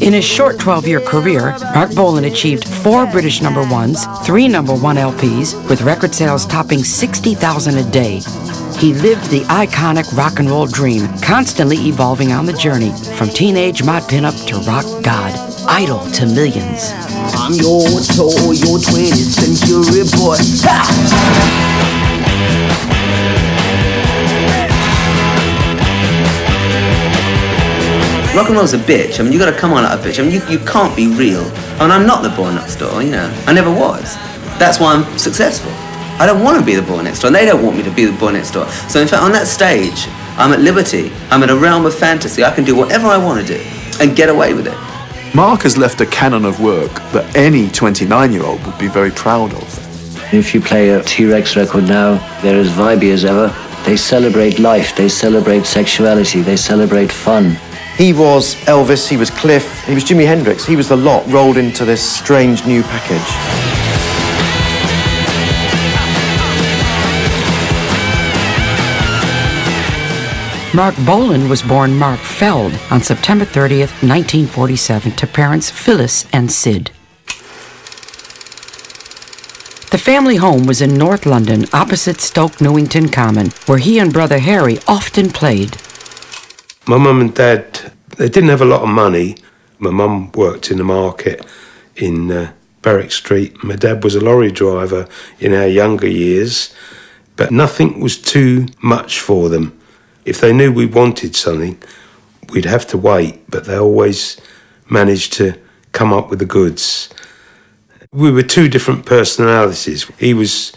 In his short 12-year career, Marc Bolan achieved 4 British #1s, 3 #1 LPs, with record sales topping 60,000 a day. He lived the iconic rock and roll dream, constantly evolving on the journey, from teenage mod pinup to rock god, idol to millions. I'm your toy, your 20th century boy. Ha! Rock and roll's a bitch. I mean, you got to come on like a bitch. I mean, you can't be real. And I'm not the boy next door, you know. I never was. That's why I'm successful. I don't want to be the boy next door, and they don't want me to be the boy next door. So in fact, on that stage, I'm at liberty. I'm in a realm of fantasy. I can do whatever I want to do and get away with it. Marc has left a canon of work that any 29-year-old would be very proud of. If you play a T-Rex record now, they're as vibey as ever. They celebrate life, they celebrate sexuality, they celebrate fun. He was Elvis, he was Cliff, he was Jimi Hendrix. He was the lot rolled into this strange new package. Marc Bolan was born Marc Feld on September 30th, 1947, to parents Phyllis and Sid. The family home was in North London, opposite Stoke Newington Common, where he and brother Harry often played. My mum and dad, they didn't have a lot of money. My mum worked in the market in Barrack Street. My dad was a lorry driver in our younger years, but nothing was too much for them. If they knew we wanted something, we'd have to wait, but they always managed to come up with the goods. We were two different personalities. He was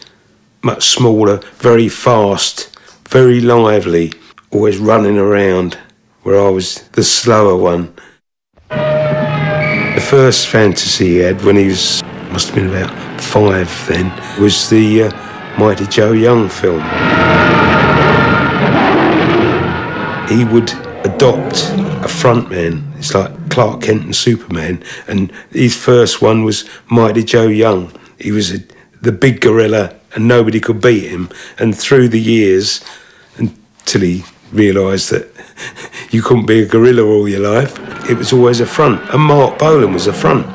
much smaller, very fast, very lively, always running around, where I was the slower one. The first fantasy he had when he was, must have been about 5 then, was the Mighty Joe Young film. He would adopt a frontman. It's like Clark Kent and Superman, and his first one was Mighty Joe Young. He was the big gorilla, and nobody could beat him. And through the years, until he realised that you couldn't be a gorilla all your life, it was always a front. And Marc Bolan was a front.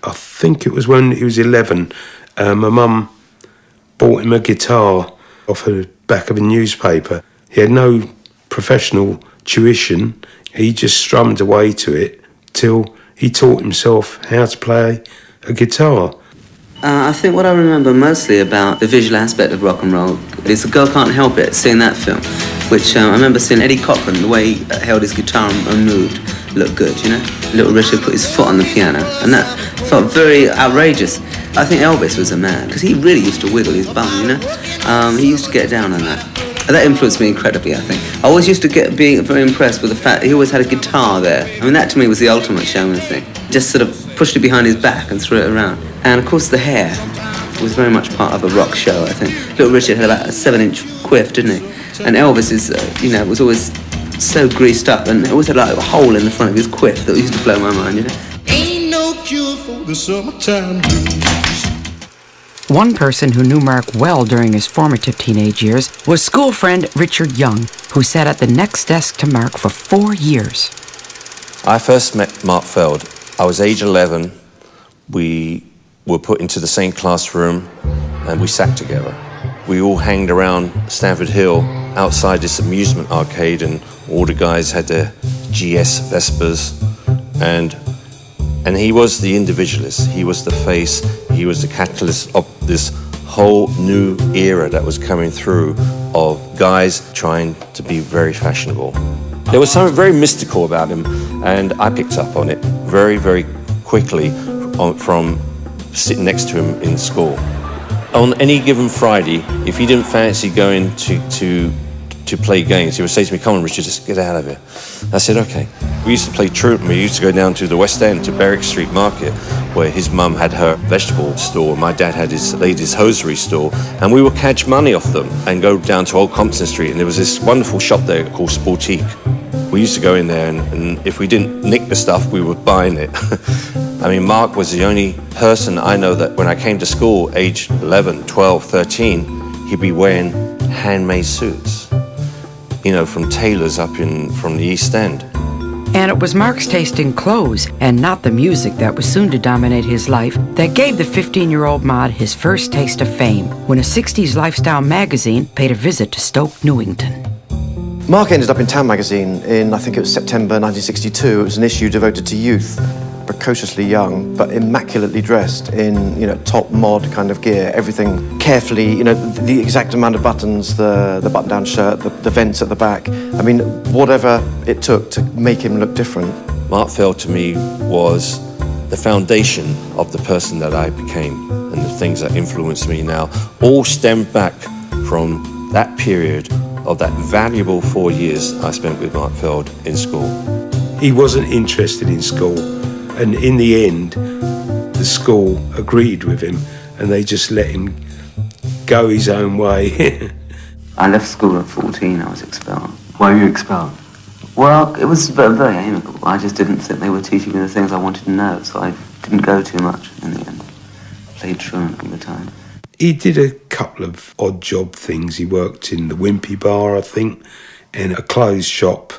I think it was when he was 11, my mum bought him a guitar off the back of a newspaper. He had no professional tuition. He just strummed away to it till he taught himself how to play a guitar. I think what I remember mostly about the visual aspect of rock and roll is The Girl Can't Help It, seeing that film, which I remember seeing Eddie Cochran, the way he held his guitar and moved, looked good, you know? Little Richard put his foot on the piano, and that felt very outrageous. I think Elvis was a man, because he really used to wiggle his bum, you know? He used to get down on that. And that influenced me incredibly, I think. I always used to be very impressed with the fact that he always had a guitar there. I mean, that to me was the ultimate showman thing. Just sort of pushed it behind his back and threw it around. And of course the hair was very much part of a rock show, I think. Little Richard had about a 7-inch quiff, didn't he? And Elvis is, you know, was always so greased up and always had like a hole in the front of his quiff that used to blow my mind, you know? Ain't no cure for the summertime blues. One person who knew Marc well during his formative teenage years was school friend Richard Young, who sat at the next desk to Marc for 4 years. I first met Marc Feld. I was age 11. We were put into the same classroom and we sat together. We all hanged around Stamford Hill outside this amusement arcade, and all the guys had their GS Vespers, and he was the individualist. He was the face. He was the catalyst of this whole new era that was coming through of guys trying to be very fashionable. There was something very mystical about him, and I picked up on it very, very quickly from sitting next to him in school. On any given Friday, if he didn't fancy going to play games, he would say to me, "Come on, Richard, just get out of here." I said, "Okay." We used to play truant, and we used to go down to the West End, to Barrack Street Market, where his mum had her vegetable store, my dad had his ladies' hosiery store, and we would catch money off them and go down to Old Compton Street, and there was this wonderful shop there called Sportique. We used to go in there, and if we didn't nick the stuff, we were buying it. I mean, Marc was the only person I know that when I came to school, age 11, 12, 13, he'd be wearing handmade suits, you know, from tailors from the East End. And it was Marc's taste in clothes and not the music that was soon to dominate his life that gave the 15-year-old mod his first taste of fame when a 60s lifestyle magazine paid a visit to Stoke Newington. Marc ended up in Town magazine in, I think it was September 1962. It was an issue devoted to youth, precociously young, but immaculately dressed in, top mod kind of gear, everything carefully, the exact amount of buttons, the button-down shirt, the vents at the back. I mean, whatever it took to make him look different. Marc Feld to me was the foundation of the person that I became, and the things that influence me now all stem back from that period of that valuable 4 years I spent with Marc Feld in school. He wasn't interested in school, and in the end, the school agreed with him, and they just let him go his own way. I left school at 14, I was expelled. Why were you expelled? Well, it was very amicable. I just didn't think they were teaching me the things I wanted to know, so I didn't go too much in the end. Played truant all the time. He did a couple of odd job things. He worked in the Wimpy Bar, I think, and a clothes shop.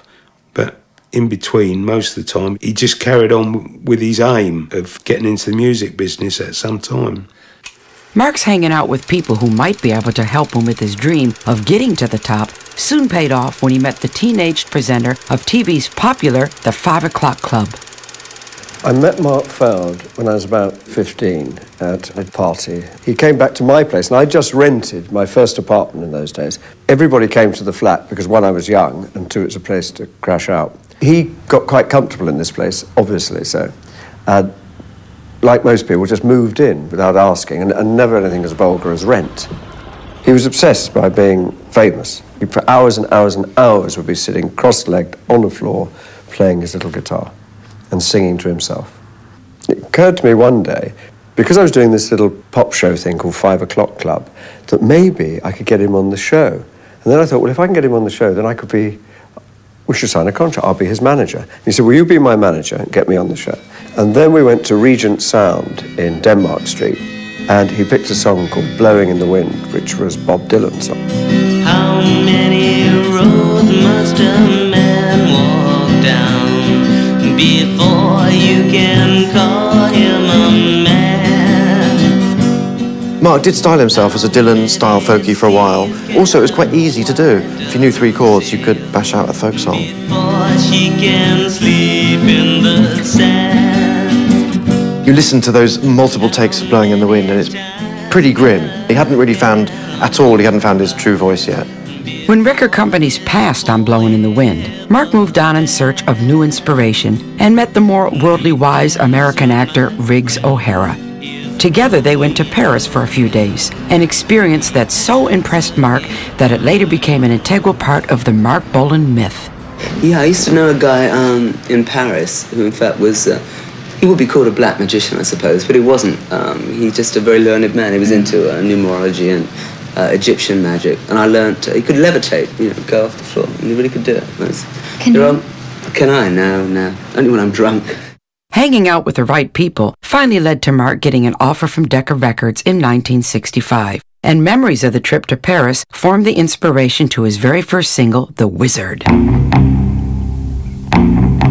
But in between, most of the time, he just carried on with his aim of getting into the music business at some time. Marc's hanging out with people who might be able to help him with his dream of getting to the top soon paid off when he met the teenage presenter of TV's popular The 5 O'Clock Club. I met Marc Feld when I was about 15 at a party. He came back to my place, and I just rented my first apartment in those days. Everybody came to the flat because, one, I was young, and two, it's a place to crash out. He got quite comfortable in this place, obviously so. Like most people, just moved in without asking, and never anything as vulgar as rent. He was obsessed by being famous. He, for hours and hours and hours, would be sitting cross-legged on the floor, playing his little guitar and singing to himself. It occurred to me one day, because I was doing this little pop show thing called 5 O'Clock Club, that maybe I could get him on the show. And then I thought, well, if I can get him on the show, then we should sign a contract. I'll be his manager. And he said, will you be my manager and get me on the show? And then we went to Regent Sound in Denmark Street, and he picked a song called Blowing in the Wind, which was Bob Dylan's song. How many roads must a man walk down before you can call him a man? Marc did style himself as a Dylan-style folkie for a while. Also, it was quite easy to do. If you knew 3 chords, you could bash out a folk song. Before she can sleep in the sand. You listen to those multiple takes of Blowing in the Wind, and it's pretty grim. He hadn't found his true voice yet. When record companies passed on Blowin' in the Wind, Marc moved on in search of new inspiration and met the more worldly wise American actor Riggs O'Hara. Together they went to Paris for a few days, an experience that so impressed Marc that it later became an integral part of the Marc Bolan myth. Yeah, I used to know a guy in Paris who in fact was, he would be called a black magician, I suppose, but he wasn't. He's just a very learned man. He was into numerology and Egyptian magic, and I learnt he could levitate, go off the floor, and he really could do it. Can you? Can I? No. Only when I'm drunk. Hanging out with the right people finally led to Marc getting an offer from Decca Records in 1965, and memories of the trip to Paris formed the inspiration to his very first single, The Wizard.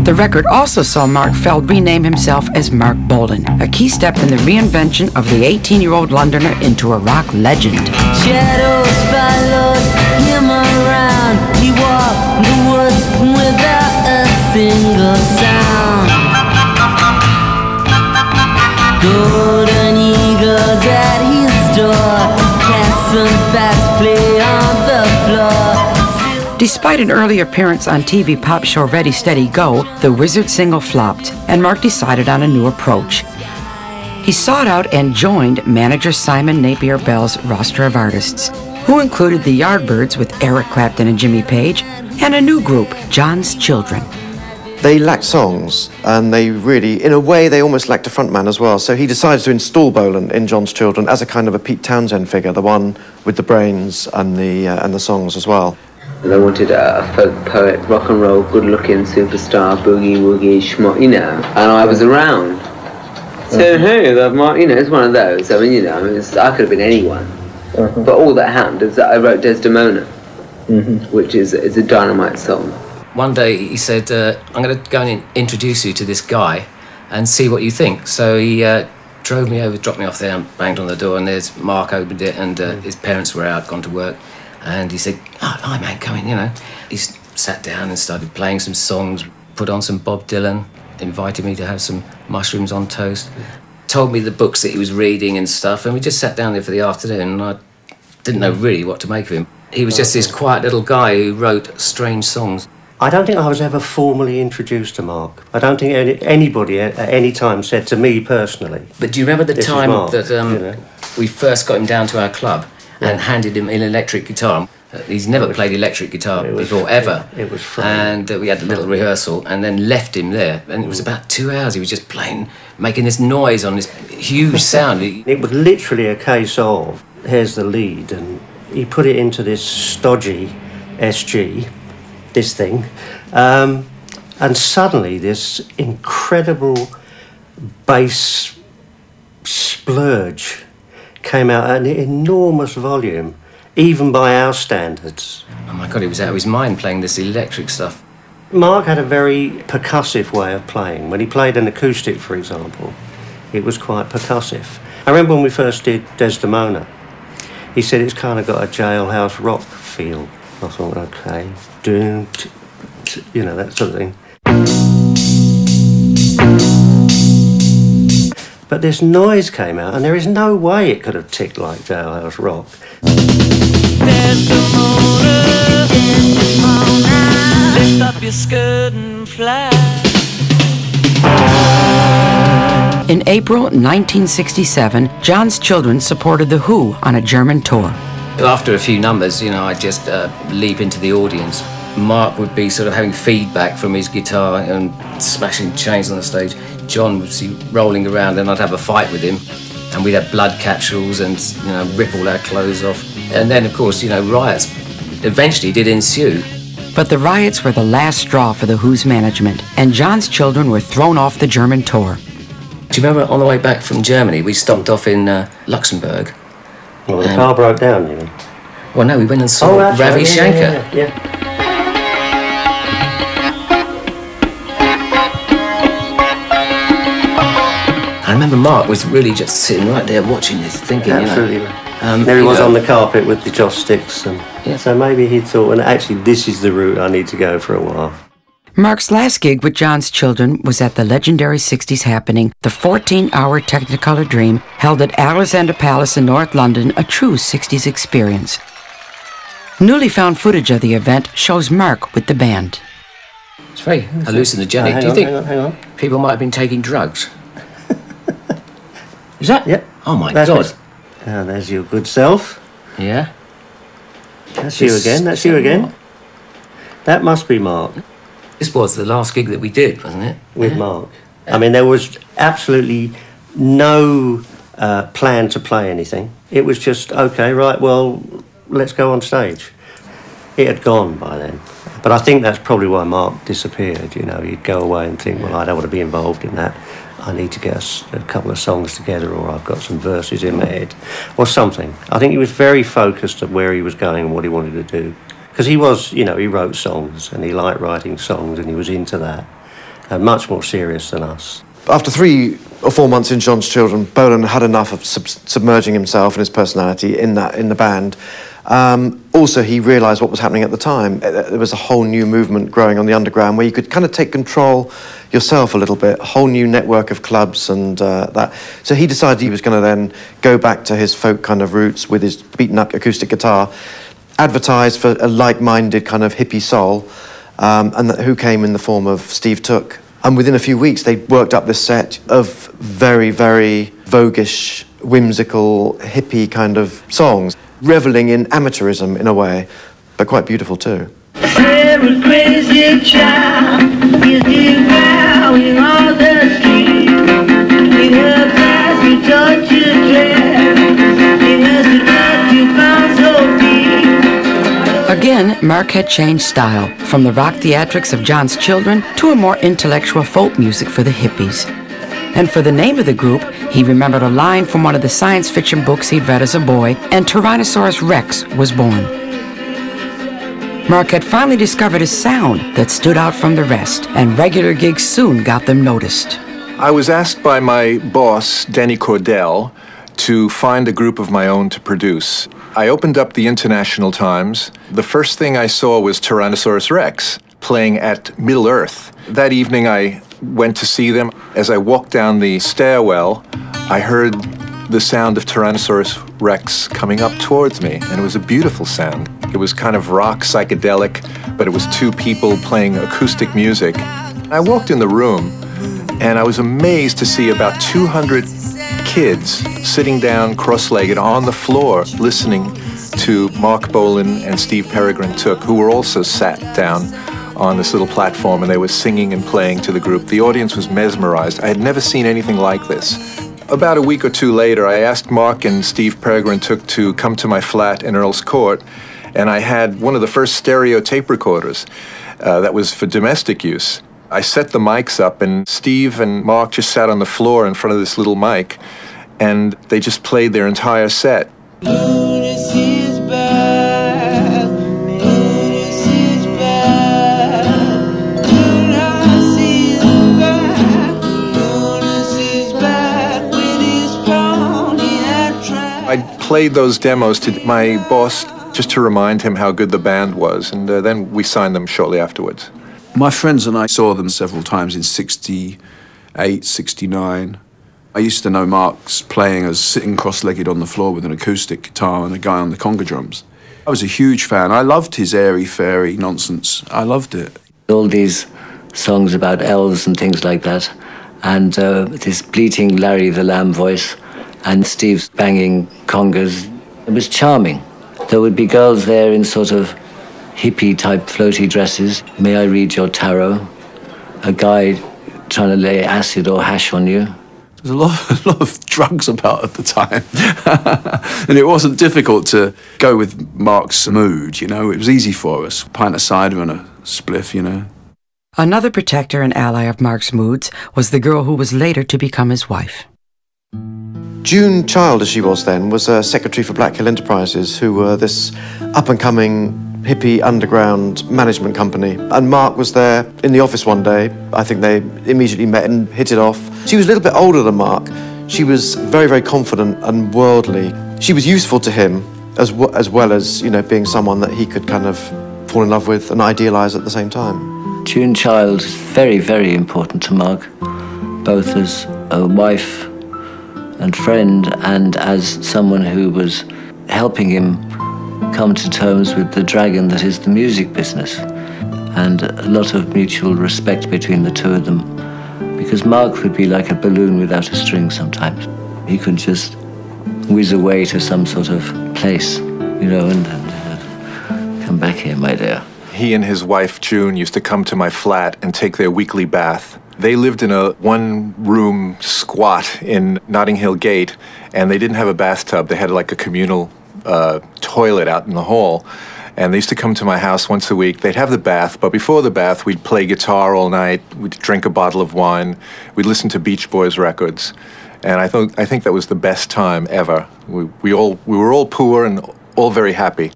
The record also saw Marc Feld rename himself as Marc Bolan, a key step in the reinvention of the 18-year-old Londoner into a rock legend. Shadows followed him around. He walked the woods without a single sound. Golden eagles at his door. Cats and bats play on the floor. Despite an early appearance on TV pop show Ready, Steady, Go, the Wizard single flopped, and Marc decided on a new approach. He sought out and joined manager Simon Napier Bell's roster of artists, who included the Yardbirds with Eric Clapton and Jimmy Page, and a new group, John's Children. They lacked songs, and they really, in a way, they almost lacked a frontman as well. So he decided to install Bolan in John's Children as a kind of a Pete Townsend figure, the one with the brains and the songs as well. And I wanted a folk poet, rock and roll, good-looking superstar, boogie-woogie, schmuck, and I was around. So, hey, it's one of those. I mean, I could have been anyone. But all that happened is that I wrote Desdemona, which is a dynamite song. One day he said, I'm going to go and introduce you to this guy and see what you think. So he drove me over, dropped me off there and banged on the door, and there's Mark opened it, and his parents were out, gone to work, and he said, oh, hi man, come in, you know. He sat down and started playing some songs, put on some Bob Dylan, invited me to have some mushrooms on toast, told me the books that he was reading and stuff, and we just sat down there for the afternoon, and I didn't know really what to make of him. He was just this quiet little guy who wrote strange songs. I don't think I was ever formally introduced to Mark. I don't think anybody at any time said to me personally. But do you remember the "This is time Mark," that you know? we first got him down to our club and handed him an electric guitar? He's never played electric guitar before, ever. It was frightening. And we had a little rehearsal and then left him there. And it was about 2 hours. He was just playing, making this noise on this huge sound. It was literally a case of, here's the lead, and he put it into this stodgy SG, this thing, and suddenly this incredible bass splurge came out at an enormous volume, even by our standards. Oh my God, he was out of his mind playing this electric stuff. Mark had a very percussive way of playing. When he played an acoustic, for example, it was quite percussive. I remember when we first did Desdemona, he said it's kind of got a jailhouse rock feel. I thought, okay, you know, that sort of thing. But this noise came out, and there is no way it could have ticked like jailhouse rock. Lift up your skirt and fly. In April 1967, John's Children supported The Who on a German tour. After a few numbers, you know, I'd just leap into the audience. Mark would be sort of having feedback from his guitar and smashing chains on the stage. John would see rolling around, and I'd have a fight with him, and we'd have blood capsules and, you know, rip all our clothes off. And then, of course, you know, riots eventually did ensue. But the riots were the last straw for The Who's management, and John's Children were thrown off the German tour. Do you remember on the way back from Germany, we stopped off in Luxembourg? Well, the car broke down, you know. Well, no, we went and saw Ravi Shankar. Yeah. I remember Mark was really just sitting right there watching this, thinking, absolutely. you know... there he was on the carpet with the joss sticks, and so maybe he thought, well, actually, this is the route I need to go for a while. Mark's last gig with John's Children was at the legendary 60s happening, the 14-hour Technicolor Dream, held at Alexander Palace in North London, a true 60s experience. Newly found footage of the event shows Mark with the band. It's very hallucinogenic. Do you think people might have been taking drugs? Is that? Yep. Oh my God. Ah, there's your good self. Yeah. That's you again. That's you again. That must be Mark. This was the last gig that we did, wasn't it? With Mark. I mean, there was absolutely no plan to play anything. It was just, okay, right, well, let's go on stage. It had gone by then. But I think that's probably why Mark disappeared, you know. He'd go away and think, well, I don't want to be involved in that. I need to get a couple of songs together, or I've got some verses in my head, or something. I think he was very focused on where he was going and what he wanted to do. Because he was, you know, he wrote songs, and he liked writing songs, and he was into that, and much more serious than us. After 3 or 4 months in John's Children, Bolan had enough of submerging himself and his personality in the band. Also, he realised what was happening at the time. There was a whole new movement growing on the underground where you could kind of take control yourself a little bit, a whole new network of clubs and that. So he decided he was going to then go back to his folk kind of roots with his beaten-up acoustic guitar, advertise for a like-minded kind of hippie soul, and who came in the form of Steve Took. And within a few weeks, they worked up this set of very, very voguish, whimsical, hippie kind of songs, reveling in amateurism in a way, but quite beautiful too. Every crazy child is devouring all the streets. In her class, you touch your dress. In her cigarette, you found so deep. Again, Marc had changed style, from the rock theatrics of John's Children to a more intellectual folk music for the hippies. And for the name of the group, he remembered a line from one of the science fiction books he'd read as a boy, and Tyrannosaurus Rex was born. Marc had finally discovered a sound that stood out from the rest, and regular gigs soon got them noticed. I was asked by my boss, Denny Cordell, to find a group of my own to produce. I opened up the International Times. The first thing I saw was Tyrannosaurus Rex playing at Middle-earth. That evening I went to see them. As I walked down the stairwell, I heard the sound of Tyrannosaurus Rex coming up towards me, and it was a beautiful sound. It was kind of rock psychedelic, but it was two people playing acoustic music. I walked in the room, and I was amazed to see about 200 kids sitting down cross-legged on the floor listening to Marc Bolan and Steve Peregrine Took, who were also sat down on this little platform, and they were singing and playing to the group. The audience was mesmerized. I had never seen anything like this. About a week or two later, I asked Marc and Steve Peregrine Took to come to my flat in Earl's Court, and I had one of the first stereo tape recorders that was for domestic use. I set the mics up, and Steve and Marc just sat on the floor in front of this little mic, and they just played their entire set. I played those demos to my boss just to remind him how good the band was, and then we signed them shortly afterwards. My friends and I saw them several times in 68, 69. I used to know Marc's playing as sitting cross-legged on the floor with an acoustic guitar and a guy on the conga drums. I was a huge fan. I loved his airy-fairy nonsense. I loved it. All these songs about elves and things like that, and this bleating Larry the Lamb voice, and Steve's banging congas. It was charming. There would be girls there in sort of hippie-type floaty dresses. May I read your tarot? A guy trying to lay acid or hash on you. There's a lot of drugs about at the time. And it wasn't difficult to go with Marc's mood, you know. It was easy for us. A pint of cider and a spliff, you know. Another protector and ally of Marc's moods was the girl who was later to become his wife. June Child, as she was then, was a secretary for Black Hill Enterprises, who were this up-and-coming hippie underground management company. And Marc was there in the office one day. I think they immediately met and hit it off. She was a little bit older than Marc. She was very, very confident and worldly. She was useful to him as well as, you know, being someone that he could kind of fall in love with and idealise at the same time. June Child is very, very important to Marc, both as a wife and friend and as someone who was helping him come to terms with the dragon that is the music business, and a lot of mutual respect between the two of them, because Marc would be like a balloon without a string sometimes. He could just whiz away to some sort of place, you know, and come back here, my dear. He and his wife, June, used to come to my flat and take their weekly bath. They lived in a one-room squat in Notting Hill Gate, and they didn't have a bathtub. They had like a communal toilet out in the hall, and they used to come to my house once a week. They'd have the bath, but before the bath, we'd play guitar all night. We'd drink a bottle of wine. We'd listen to Beach Boys records, and I think that was the best time ever. We were all poor and all very happy.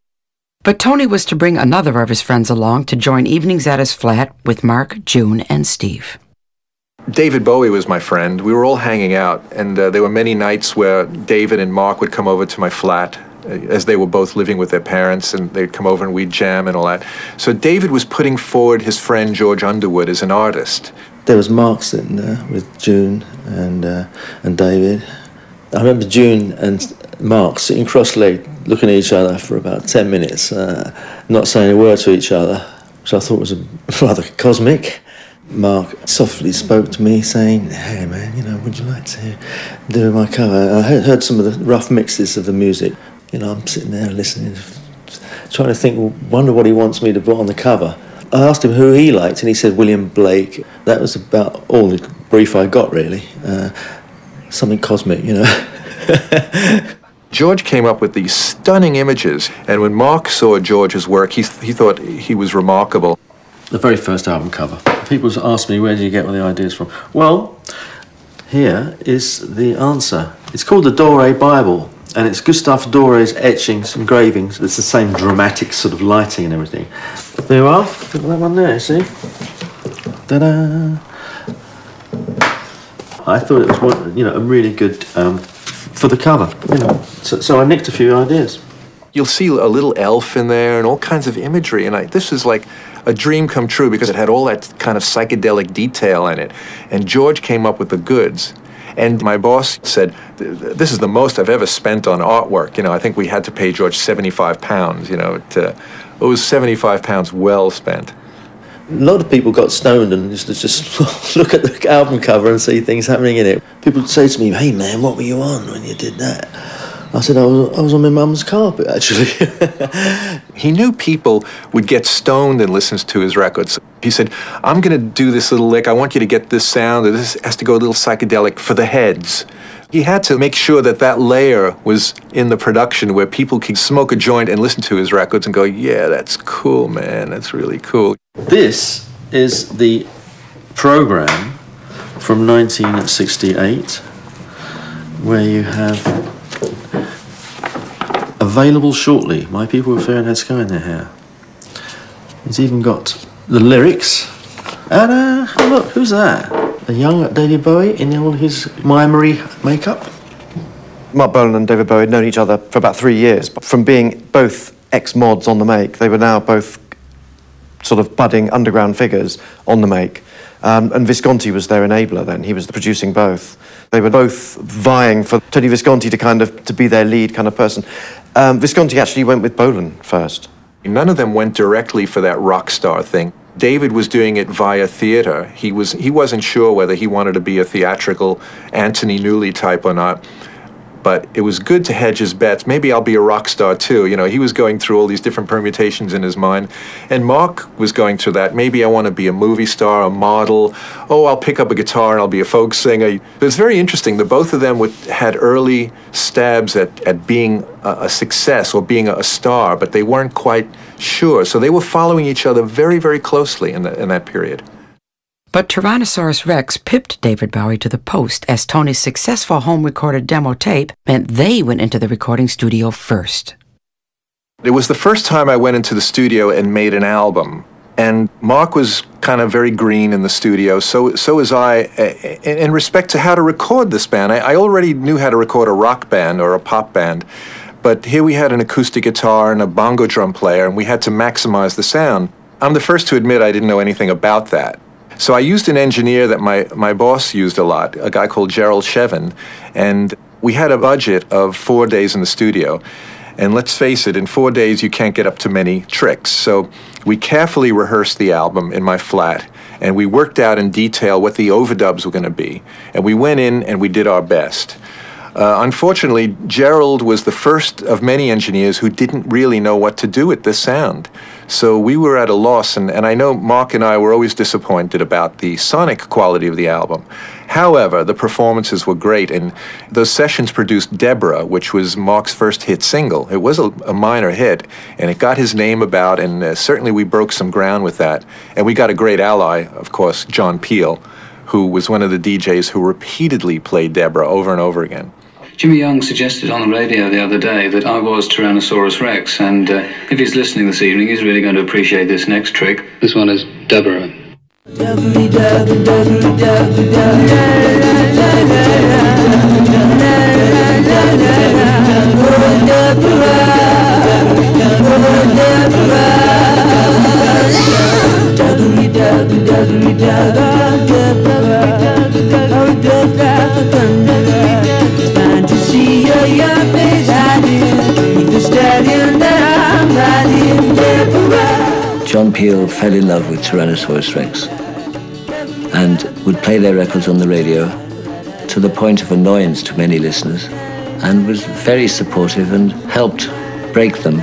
But Tony was to bring another of his friends along to join evenings at his flat with Marc, June, and Steve. David Bowie was my friend. We were all hanging out, and there were many nights where David and Marc would come over to my flat, as they were both living with their parents, and they'd come over and we'd jam and all that. So David was putting forward his friend George Underwood as an artist. There was Marc sitting there with June and David. I remember June and Marc sitting cross-legged, looking at each other for about 10 minutes, not saying a word to each other, which I thought was rather cosmic. Marc softly spoke to me saying, "Hey man, you know, would you like to do my cover?" I heard some of the rough mixes of the music. You know, I'm sitting there listening, trying to think, wonder what he wants me to put on the cover. I asked him who he liked, and he said William Blake. That was about all the brief I got, really. Something cosmic, you know. George came up with these stunning images, and when Marc saw George's work, he thought he was remarkable. The very first album cover. People ask me, where do you get all the ideas from? Well, here is the answer. It's called the Doré Bible. And it's Gustave Doré's etchings, engravings. It's the same dramatic sort of lighting and everything. There you are. Look at that one there, see? Ta-da! I thought it was one, a really good for the cover. So I nicked a few ideas. You'll see a little elf in there and all kinds of imagery, and this is like a dream come true because it had all that kind of psychedelic detail in it. And George came up with the goods. And my boss said, this is the most I've ever spent on artwork. I think we had to pay George £75, it was 75 pounds well spent. A lot of people got stoned and used to just look at the album cover and see things happening in it. People would say to me, hey man, what were you on when you did that? I said, I was on my mum's carpet, actually. He knew people would get stoned and listen to his records. He said, I'm going to do this little lick. I want you to get this sound, or this has to go a little psychedelic for the heads. He had to make sure that layer was in the production where people could smoke a joint and listen to his records and go, yeah, that's cool, man. That's really cool. This is the program from 1968 where you have available shortly, My People with Fahrenheit Sky in Their Hair. He's even got the lyrics. And look, who's that? A young David Bowie in all his mimery makeup. Marc Bolan and David Bowie had known each other for about 3 years. But from being both ex-mods on the Make, they were now both sort of budding underground figures on the Make. And Visconti was their enabler then. He was producing both. They were both vying for Tony Visconti to be their lead kind of person. Visconti actually went with Bolan first. None of them went directly for that rock star thing. David was doing it via theater. He wasn't sure whether he wanted to be a theatrical Anthony Newley type or not. But it was good to hedge his bets. Maybe I'll be a rock star too. He was going through all these different permutations in his mind. And Marc was going through that. Maybe I want to be a movie star, a model. Oh, I'll pick up a guitar and I'll be a folk singer. But it's very interesting that both of them had early stabs at being a success or being a star, but they weren't quite sure. So they were following each other very, very closely in that period. But Tyrannosaurus Rex pipped David Bowie to the post as Tony's successful home-recorded demo tape meant they went into the recording studio first. It was the first time I went into the studio and made an album. And Marc was kind of very green in the studio, so was I, in respect to how to record this band. I already knew how to record a rock band or a pop band, but here we had an acoustic guitar and a bongo drum player, and we had to maximize the sound. I'm the first to admit I didn't know anything about that. So I used an engineer that my boss used a lot, a guy called Gerald Shevin, and we had a budget of 4 days in the studio. And let's face it, in 4 days you can't get up to many tricks. So we carefully rehearsed the album in my flat, and we worked out in detail what the overdubs were going to be. And we went in and we did our best. Unfortunately, Gerald was the first of many engineers who didn't really know what to do with this sound. So we were at a loss, and I know Marc and I were always disappointed about the sonic quality of the album. However, the performances were great, and those sessions produced Deborah, which was Marc's first hit single. It was a minor hit, and it got his name about, and certainly we broke some ground with that. And we got a great ally, of course, John Peel, who was one of the DJs who repeatedly played Deborah over and over again. Jimmy Young suggested on the radio the other day that I was Tyrannosaurus Rex, and if he's listening this evening, he's really going to appreciate this next trick. This one is Deborah. John Peel fell in love with Tyrannosaurus Rex and would play their records on the radio to the point of annoyance to many listeners, and was very supportive and helped break them.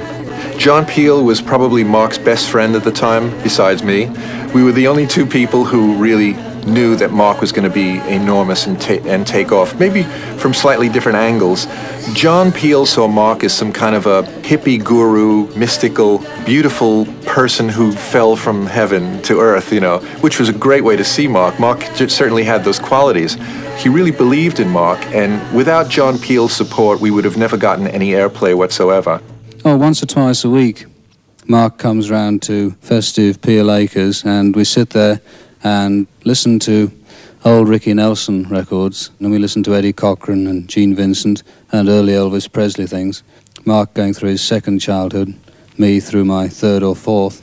John Peel was probably Marc's best friend at the time, besides me. We were the only two people who really knew that Marc was going to be enormous and take off, maybe from slightly different angles. John Peel saw Marc as some kind of a hippie guru, mystical, beautiful person who fell from heaven to earth, you know, which was a great way to see Marc. Marc certainly had those qualities. He really believed in Marc, and without John Peel's support, we would have never gotten any airplay whatsoever. Oh, once or twice a week, Marc comes round to festive Peel Acres, and we sit there and listen to old Ricky Nelson records, and we listen to Eddie Cochran and Gene Vincent and early Elvis Presley things. Marc going through his second childhood, me through my third or fourth.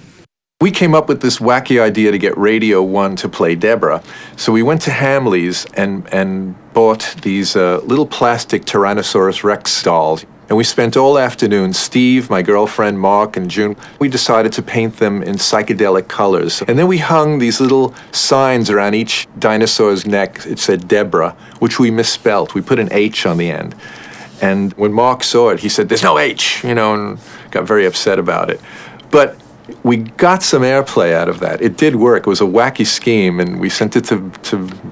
We came up with this wacky idea to get Radio 1 to play Deborah. So we went to Hamley's and bought these little plastic Tyrannosaurus Rex dolls. And we spent all afternoon, Steve, my girlfriend, Marc, and June, we decided to paint them in psychedelic colors. And then we hung these little signs around each dinosaur's neck. It said Deborah, which we misspelt. We put an H on the end. And when Marc saw it, he said, "There's no H," you know, and got very upset about it. But we got some airplay out of that. It did work. It was a wacky scheme, and we sent it to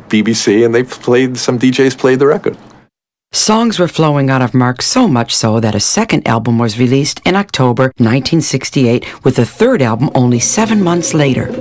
BBC, and some DJs played the record. Songs were flowing out of Marc so much so that a second album was released in October 1968, with a third album only 7 months later.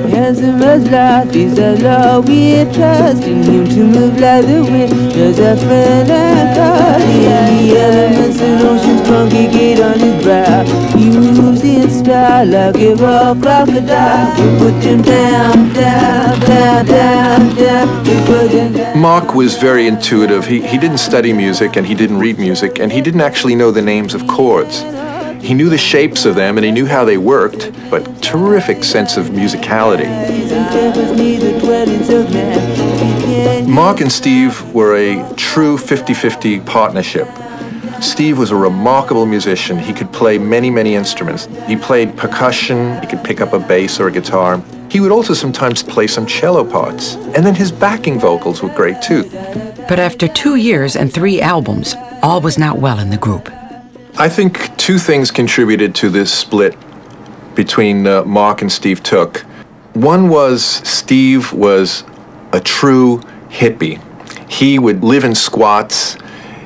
Handsome life is a law, we trust in him to move like the wind. Just a friend and colleague. The elements and oceans congregate on his brow. He moves in style like a raw crocodile. We put him down, down, down, down, down. We put him down. Marc was very intuitive. He didn't study music, and he didn't read music, and he didn't actually know the names of chords. He knew the shapes of them, and he knew how they worked, but terrific sense of musicality. Marc and Steve were a true 50-50 partnership. Steve was a remarkable musician. He could play many, many instruments. He played percussion, he could pick up a bass or a guitar. He would also sometimes play some cello parts. And then his backing vocals were great too. But after 2 years and 3 albums, all was not well in the group. I think 2 things contributed to this split between Marc and Steve Took. One was Steve was a true hippie. He would live in squats.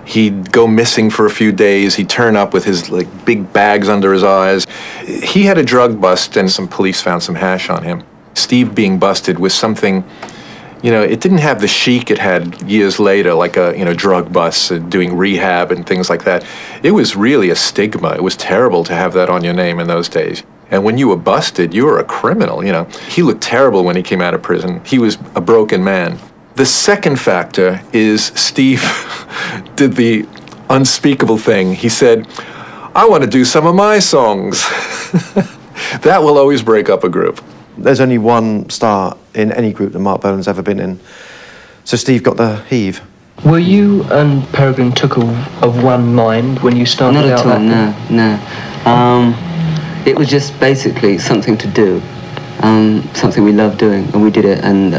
He'd go missing for a few days. He'd turn up with his big bags under his eyes. He had a drug bust, and some police found some hash on him. Steve being busted was something, you know, it didn't have the chic it had years later, like a, you know, drug bust, doing rehab and things like that. It was really a stigma. It was terrible to have that on your name in those days. And when you were busted, you were a criminal, you know. He looked terrible when he came out of prison. He was a broken man. The second factor is Steve did the unspeakable thing. He said, "I want to do some of my songs." That will always break up a group. There's only one star in any group that Marc Bolan's ever been in. So Steve got the heave. Were you and Peregrine Took of one mind when you started out? Not at all, no. It was just basically something to do, something we loved doing, and we did it, and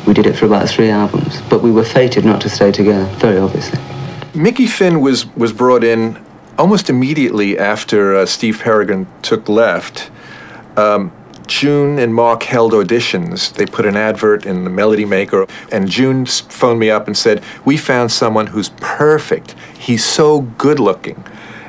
we did it for about 3 albums. But we were fated not to stay together, very obviously. Mickey Finn was brought in almost immediately after Steve Peregrine Took left. June and Marc held auditions. They put an advert in the Melody Maker, and June phoned me up and said, "We found someone who's perfect. He's so good looking."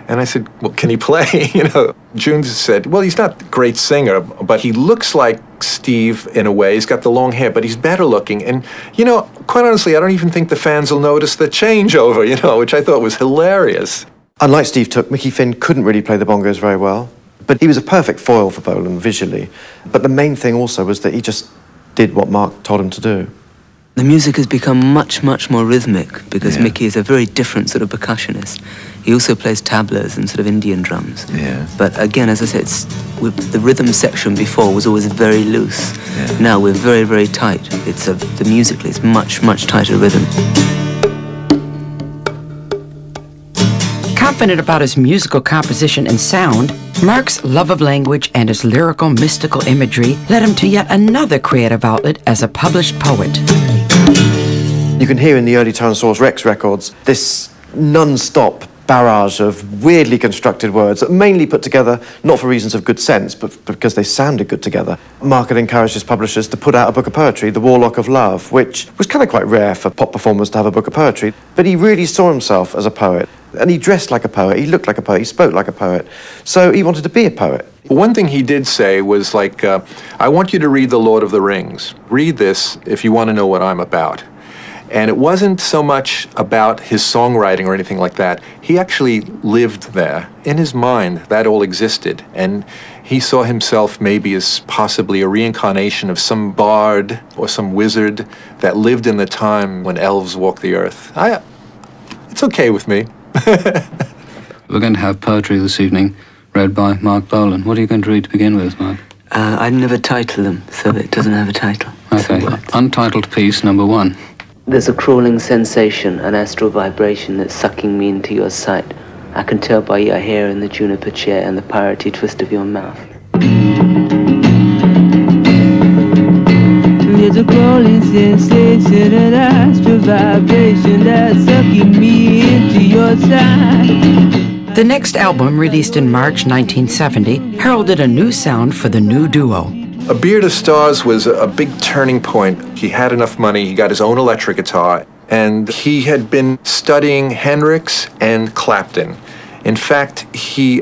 And I said, "Well, can he play?" You know, June said, "Well, he's not a great singer, but he looks like Steve in a way. He's got the long hair, but he's better looking." And, you know, quite honestly, I don't even think the fans will notice the changeover, you know, which I thought was hilarious. Unlike Steve Took, Mickey Finn couldn't really play the bongos very well. But he was a perfect foil for Bolan visually. But the main thing also was that he just did what Marc told him to do. The music has become much, much more rhythmic because Mickey is a very different sort of percussionist. He also plays tablas and sort of Indian drums. Yeah. But again, as I said, the rhythm section before was always very loose. Yeah. Now we're very, very tight. The musically, it's much, much tighter rhythm. Confident about his musical composition and sound, Marc's love of language and his lyrical, mystical imagery led him to yet another creative outlet as a published poet. You can hear in the early Tyrannosaurus Rex records this non-stop barrage of weirdly constructed words that mainly put together, not for reasons of good sense, but because they sounded good together. Marc had encouraged his publishers to put out a book of poetry, The Warlock of Love, which was kind of quite rare for pop performers to have a book of poetry. But he really saw himself as a poet. And he dressed like a poet, he looked like a poet, he spoke like a poet. So he wanted to be a poet. One thing he did say was like, I want you to read The Lord of the Rings. Read this if you want to know what I'm about. And it wasn't so much about his songwriting or anything like that. He actually lived there. In his mind, that all existed. And he saw himself maybe as possibly a reincarnation of some bard or some wizard that lived in the time when elves walked the earth. It's okay with me. We're going to have poetry this evening, read by Marc Bolan. What are you going to read to begin with, Marc? I never title them, so it doesn't have a title. Okay, untitled piece number 1. There's a crawling sensation, an astral vibration that's sucking me into your sight. I can tell by your hair in the juniper chair and the piratey twist of your mouth. There's a crawling sensation, an astral vibration that's sucking me into your sight. The next album, released in March 1970, heralded a new sound for the new duo. A Beard of Stars was a big turning point. He had enough money, he got his own electric guitar, and he had been studying Hendrix and Clapton. In fact, he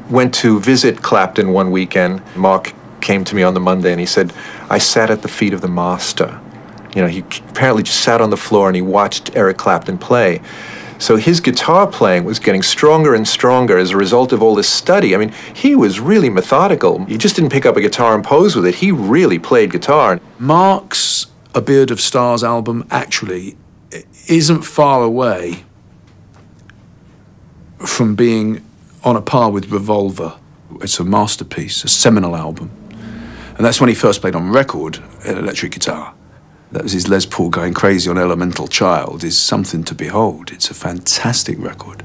went to visit Clapton one weekend. Marc came to me on the Monday and he said, I sat at the feet of the master. You know, he apparently just sat on the floor and he watched Eric Clapton play. So his guitar playing was getting stronger and stronger as a result of all this study. I mean, he was really methodical. He just didn't pick up a guitar and pose with it. He really played guitar. Marc's A Beard of Stars album actually isn't far away from being on a par with Revolver. It's a masterpiece, a seminal album. And that's when he first played on record, an electric guitar. That was his Les Paul going crazy on Elemental Child, is something to behold. It's a fantastic record.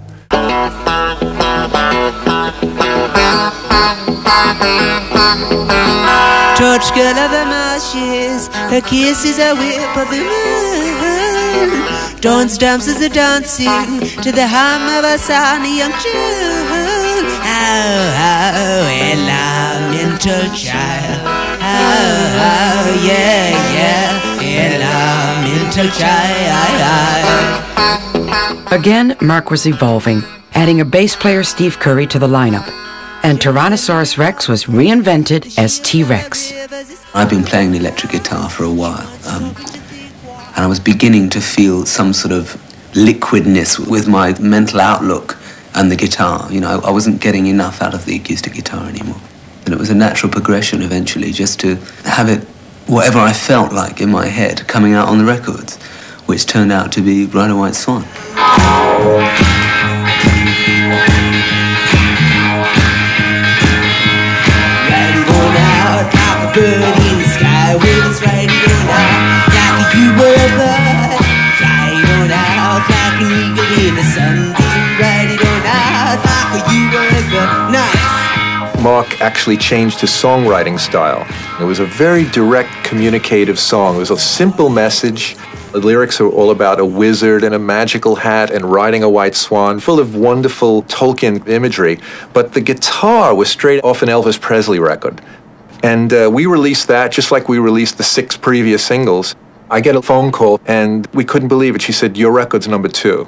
Torch girl of the marshes, her kiss is a whip of the moon. Dawn stamps as a dancing to the hum of a sunny young June. Oh, elemental child. Oh, yeah, elemental child. Again, Marc was evolving, adding a bass player, Steve Curry, to the lineup. And Tyrannosaurus Rex was reinvented as T-Rex. I've been playing the electric guitar for a while, and I was beginning to feel some sort of liquidness with my mental outlook and the guitar. You know, I wasn't getting enough out of the acoustic guitar anymore. And it was a natural progression eventually just to have it, whatever I felt like in my head, coming out on the records, which turned out to be Ride a White Swan. Riding on out like a bird in the sky, wings riding on out like you were a bird. Flying on out like an eagle in the sunbeam, riding on out like you were a bird. Nice. Marc actually changed his songwriting style. It was a very direct, communicative song. It was a simple message. The lyrics are all about a wizard in a magical hat and riding a white swan, full of wonderful Tolkien imagery. But the guitar was straight off an Elvis Presley record. And we released that just like we released the 6 previous singles. I get a phone call and we couldn't believe it. She said, your record's number 2.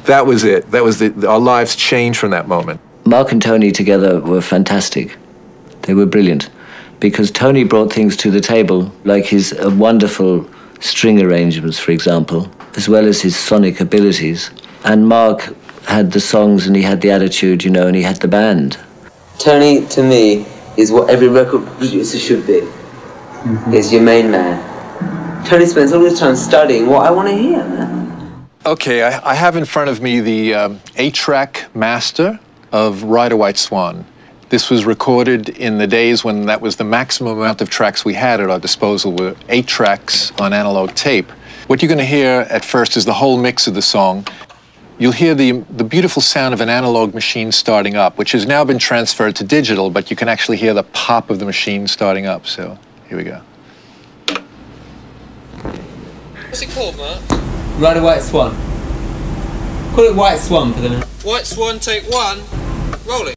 That was it. That was our lives changed from that moment. Marc and Tony together were fantastic. They were brilliant because Tony brought things to the table, like his wonderful string arrangements, for example, as well as his sonic abilities. And Marc had the songs and he had the attitude, you know, and he had the band. Tony, to me, is what every record producer should be. Is your main man. Tony spends all his time studying what I want to hear, man. Okay, I have in front of me the 8-track master of Ride a White Swan. This was recorded in the days when that was the maximum amount of tracks we had at our disposal, were 8 tracks on analog tape. What you're going to hear at first is the whole mix of the song. You'll hear the beautiful sound of an analog machine starting up, which has now been transferred to digital, but you can actually hear the pop of the machine starting up. So here we go. What's it called, Marc? Ride a White Swan. Call it White Swan for the minute. White Swan, take one. Rolling.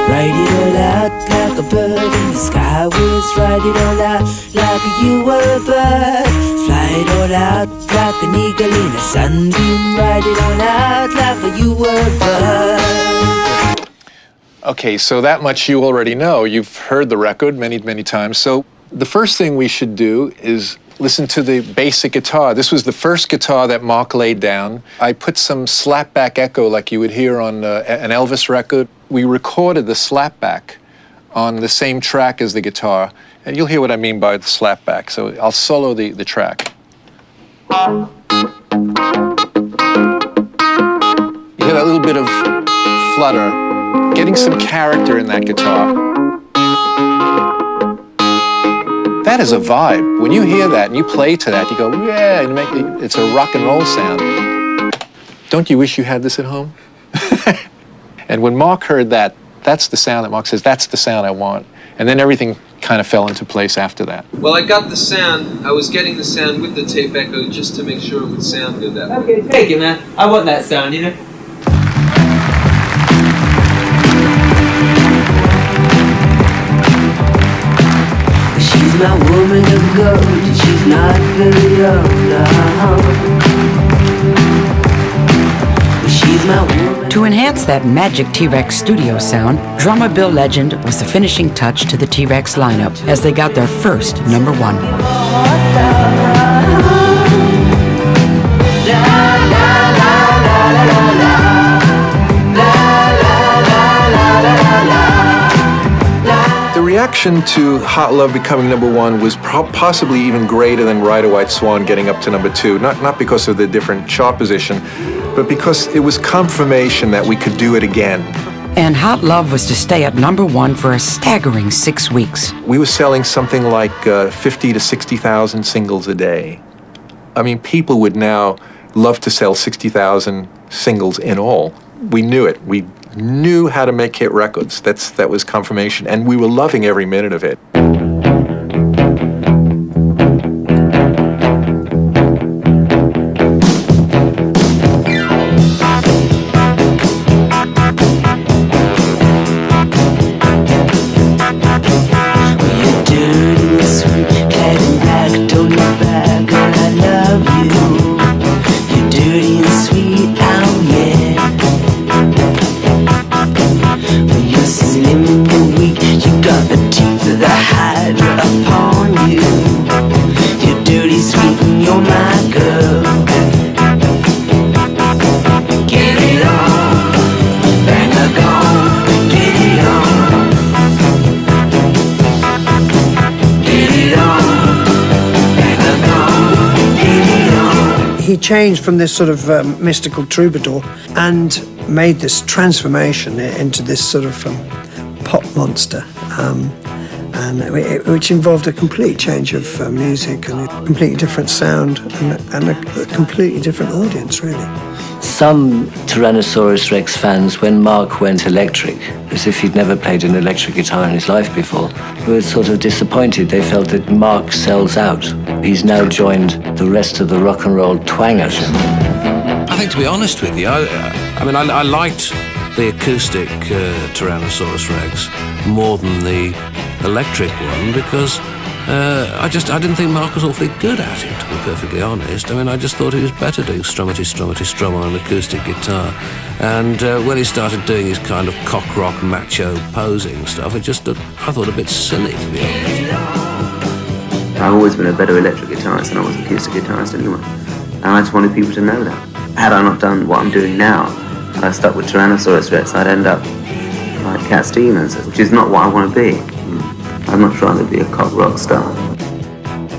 Write it all out like a bird in the sky was. Write it all out like you were a bird. Fly it all out like an eagle in a sunbeam. Write it all out like you were a bird. Okay, so that much you already know. You've heard the record many, many times. So the first thing we should do is listen to the basic guitar. This was the first guitar that Marc laid down. I put some slapback echo like you would hear on an Elvis record. We recorded the slapback on the same track as the guitar, and you'll hear what I mean by the slapback. So I'll solo the track. You hear that little bit of flutter, getting some character in that guitar. That is a vibe. When you hear that and you play to that, you go, yeah, and it's a rock and roll sound. Don't you wish you had this at home? And when Marc heard that, that's the sound that Marc says, that's the sound I want. And then everything kind of fell into place after that. Well, I got the sound. I was getting the sound with the tape echo just to make sure it would sound good that way. Okay, take it, man. I want that sound, you know? She's my woman of gold, and she's not very young. She's my woman. To enhance that magic T-Rex studio sound, drummer Bill Legend was the finishing touch to the T-Rex lineup as they got their first #1. The reaction to Hot Love becoming #1 was possibly even greater than Ride a White Swan getting up to #2. Not because of the different chart position, but because it was confirmation that we could do it again. And Hot Love was to stay at #1 for a staggering 6 weeks. We were selling something like 50 to 60,000 singles a day. I mean, people would now love to sell 60,000 singles in all. We knew it. We knew how to make hit records. That was confirmation, and we were loving every minute of it. He changed from this sort of mystical troubadour and made this transformation into this sort of pop monster, which involved a complete change of music and a completely different sound and a completely different audience, really. Some Tyrannosaurus Rex fans, when Marc went electric, as if he'd never played an electric guitar in his life before, were sort of disappointed. They felt that Marc sells out. He's now joined the rest of the rock and roll twangers. I think, to be honest with you, I liked the acoustic Tyrannosaurus Rex more than the electric one because I didn't think Marc was awfully good at it, to be perfectly honest. I just thought he was better doing strummety, strummety, strum on an acoustic guitar. And when he started doing his kind of cock rock macho posing stuff, it just looked, I thought, a bit silly, to be honest. I've always been a better electric guitarist than I was acoustic guitarist anyway. And I just wanted people to know that. Had I not done what I'm doing now, and I stuck with Tyrannosaurus Rex, I'd end up like Cat Stevens, which is not what I want to be. I'm not trying to be a cock rock star.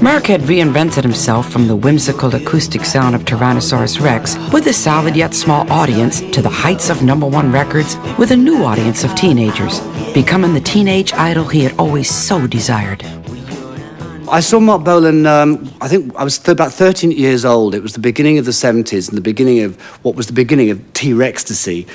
Marc had reinvented himself from the whimsical acoustic sound of Tyrannosaurus Rex with a solid yet small audience to the heights of #1 records with a new audience of teenagers, becoming the teenage idol he had always so desired. I saw Marc Bolan, I think I was about 13 years old. It was the beginning of the 70s and the beginning of what was the beginning of T-Rextasy.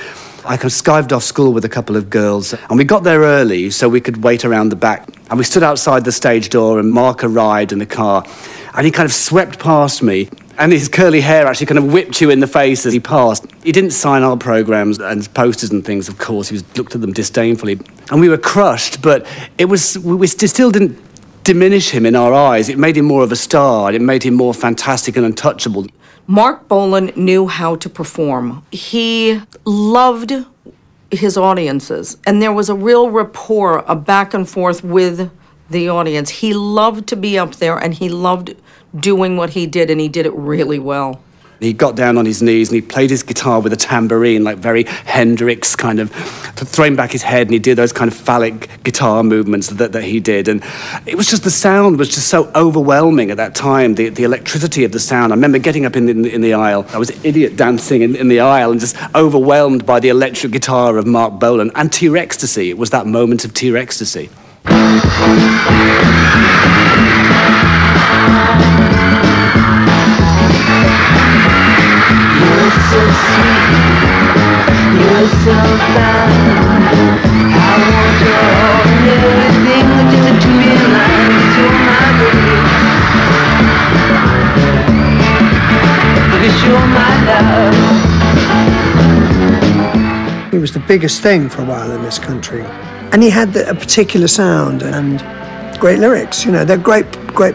I kind of skived off school with a couple of girls, and we got there early so we could wait around the back. And we stood outside the stage door, and Marc arrived in the car, and he kind of swept past me, and his curly hair actually kind of whipped you in the face as he passed. He didn't sign our programmes and posters and things, of course. He looked at them disdainfully. And we were crushed, but we still didn't diminish him in our eyes. It made him more of a star, and it made him more fantastic and untouchable. Marc Bolan knew how to perform. He loved his audiences, and there was a real rapport, a back and forth with the audience. He loved to be up there, and he loved doing what he did, and he did it really well. He got down on his knees and he played his guitar with a tambourine, like very Hendrix kind of, throwing back his head, and he did those kind of phallic guitar movements that he did. And it was just, the sound was just so overwhelming at that time, the electricity of the sound. I remember getting up in the aisle. I was idiot dancing in the aisle and just overwhelmed by the electric guitar of Marc Bolan and T-Ecstasy. It was that moment of T-Ecstasy. You're so sweet, you're so fine. I want your everything just to realize you're my baby. Because you're my love. He was the biggest thing for a while in this country. And he had a particular sound and great lyrics, you know. They're great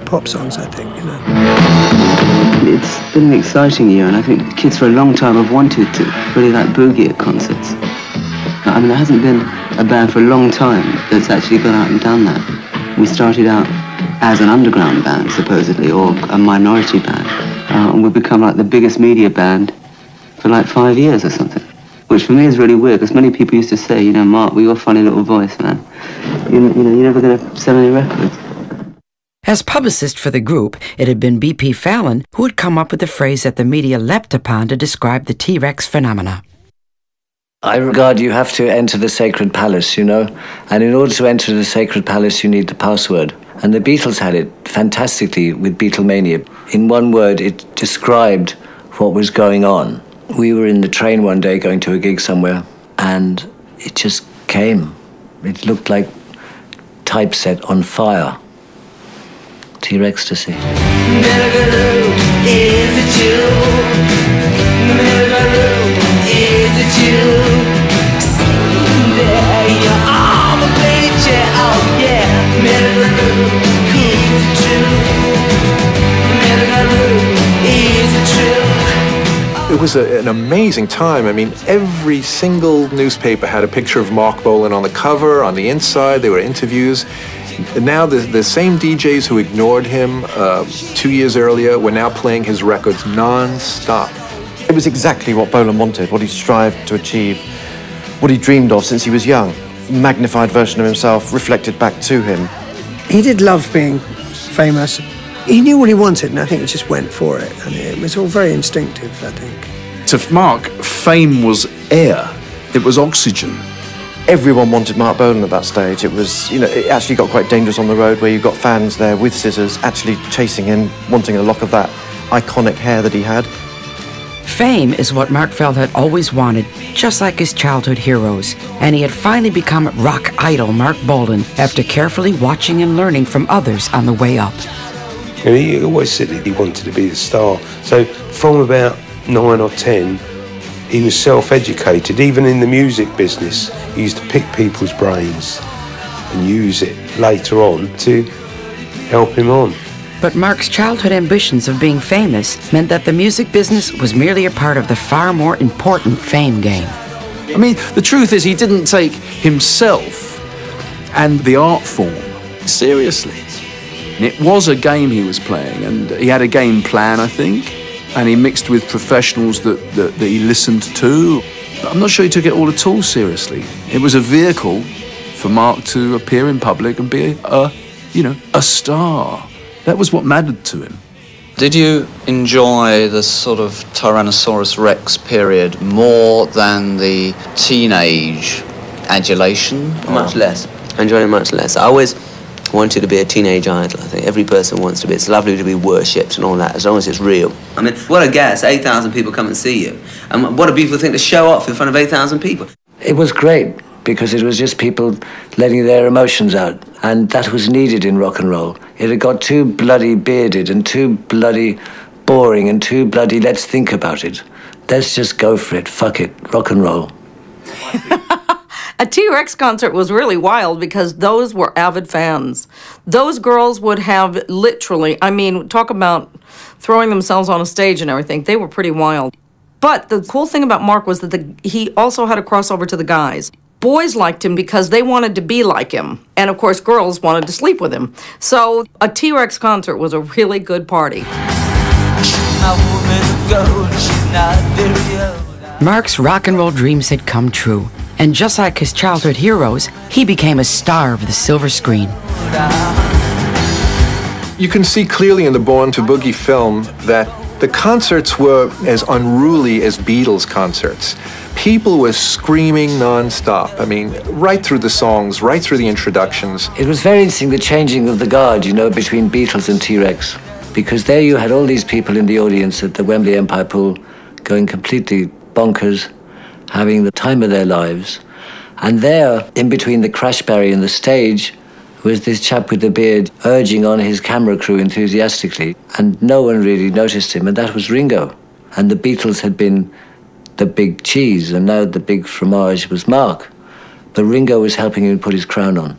pop songs, I think, you know. It's been an exciting year, and I think kids for a long time have wanted to really like boogie at concerts. I mean, there hasn't been a band for a long time that's actually gone out and done that. We started out as an underground band, supposedly, or a minority band, and we've become like the biggest media band for like 5 years or something, which for me is really weird, because many people used to say, you know, Marc, with your funny little voice, man, you know, you're never going to sell any records. As publicist for the group, it had been B.P. Fallon who had come up with the phrase that the media leapt upon to describe the T-Rex phenomena. I regard you have to enter the sacred palace, you know, and in order to enter the sacred palace you need the password. And the Beatles had it fantastically with Beatlemania. In one word, it described what was going on. We were in the train one day going to a gig somewhere, and it just came. It looked like typeset on fire. T-Ecstasy. Is it you? Is it you? There you are, my baby, oh yeah. Is it true? It was an amazing time. I mean, every single newspaper had a picture of Marc Bolan on the cover, on the inside. There were interviews. Now the same DJs who ignored him 2 years earlier were now playing his records non-stop. It was exactly what Bolan wanted, what he strived to achieve, what he dreamed of since he was young. Magnified version of himself reflected back to him. He did love being famous. He knew what he wanted, and I think he just went for it. And it was all very instinctive, I think. To Marc, fame was air. It was oxygen. Everyone wanted Marc Bolan at that stage. It was, you know, it actually got quite dangerous on the road where you got fans there with scissors actually chasing him, wanting a lock of that iconic hair that he had. Fame is what Marc Feld had always wanted, just like his childhood heroes, and he had finally become rock idol Marc Bolan after carefully watching and learning from others on the way up. And he always said that he wanted to be the star. So from about 9 or 10, he was self-educated. Even in the music business, he used to pick people's brains and use it later on to help him on. But Marc's childhood ambitions of being famous meant that the music business was merely a part of the far more important fame game. I mean, the truth is he didn't take himself and the art form seriously. It was a game he was playing, and he had a game plan, I think, and he mixed with professionals that he listened to. I'm not sure he took it all at all seriously. It was a vehicle for Marc to appear in public and be a star. That was what mattered to him. Did you enjoy the sort of Tyrannosaurus Rex period more than the teenage adulation? Much less. I enjoyed it much less. I always wanted to be a teenage idol. I think every person wants to be. It's lovely to be worshipped and all that, as long as it's real. I mean, what a gas, 8,000 people come and see you. And what do people think to show off in front of 8,000 people? It was great because it was just people letting their emotions out, and that was needed in rock and roll. It had got too bloody bearded and too bloody boring and too bloody let's think about it. Let's just go for it. Fuck it. Rock and roll. A T-Rex concert was really wild because those were avid fans. Those girls would have literally, I mean, talk about throwing themselves on a stage and everything. They were pretty wild. But the cool thing about Marc was that he also had a crossover to the guys. Boys liked him because they wanted to be like him. And of course, girls wanted to sleep with him. So a T-Rex concert was a really good party. Marc's rock and roll dreams had come true. And just like his childhood heroes, he became a star of the silver screen. You can see clearly in the Born to Boogie film that the concerts were as unruly as Beatles concerts. People were screaming non-stop. I mean, right through the songs, right through the introductions. It was very interesting, the changing of the guard, you know, between Beatles and T-Rex. Because there you had all these people in the audience at the Wembley Empire Pool going completely bonkers, having the time of their lives. And there, in between the crash barrier and the stage, was this chap with the beard urging on his camera crew enthusiastically. And no one really noticed him, and that was Ringo. And the Beatles had been the big cheese, and now the big fromage was Marc. But Ringo was helping him put his crown on.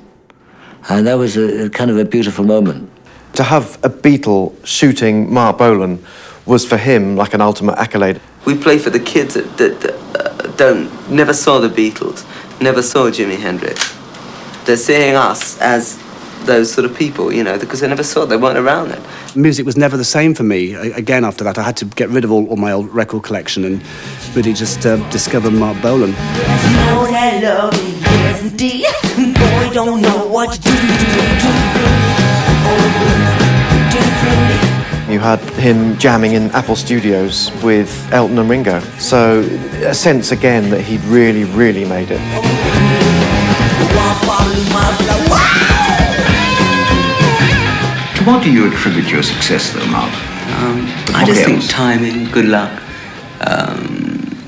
And that was a kind of a beautiful moment. To have a Beatle shooting Marc Bolan was for him like an ultimate accolade. We play for the kids that never saw the Beatles, never saw Jimi Hendrix. They're seeing us as those sort of people, you know, because they never saw it, they weren't around then. Music was never the same for me. Again, after that, I had to get rid of all my old record collection and really just discover Marc Bolan. Know that love is yes indeed. Boy, don't know what to do. You had him jamming in Apple Studios with Elton and Ringo. So a sense again that he'd really, really made it. To what do you attribute your success though, Marc? I just think timing, good luck,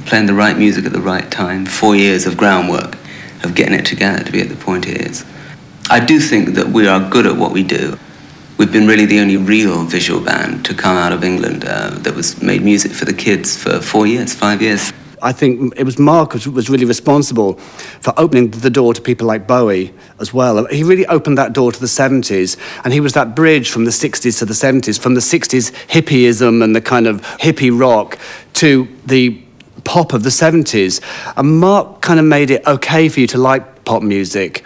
playing the right music at the right time, 4 years of groundwork, of getting it together to be at the point it is. I do think that we are good at what we do. We've been really the only real visual band to come out of England that was made music for the kids for 4 years, 5 years. I think it was Marc who was really responsible for opening the door to people like Bowie as well. He really opened that door to the 70s, and he was that bridge from the 60s to the 70s, from the 60s hippieism and the kind of hippie rock to the pop of the 70s. And Marc kind of made it okay for you to like pop music.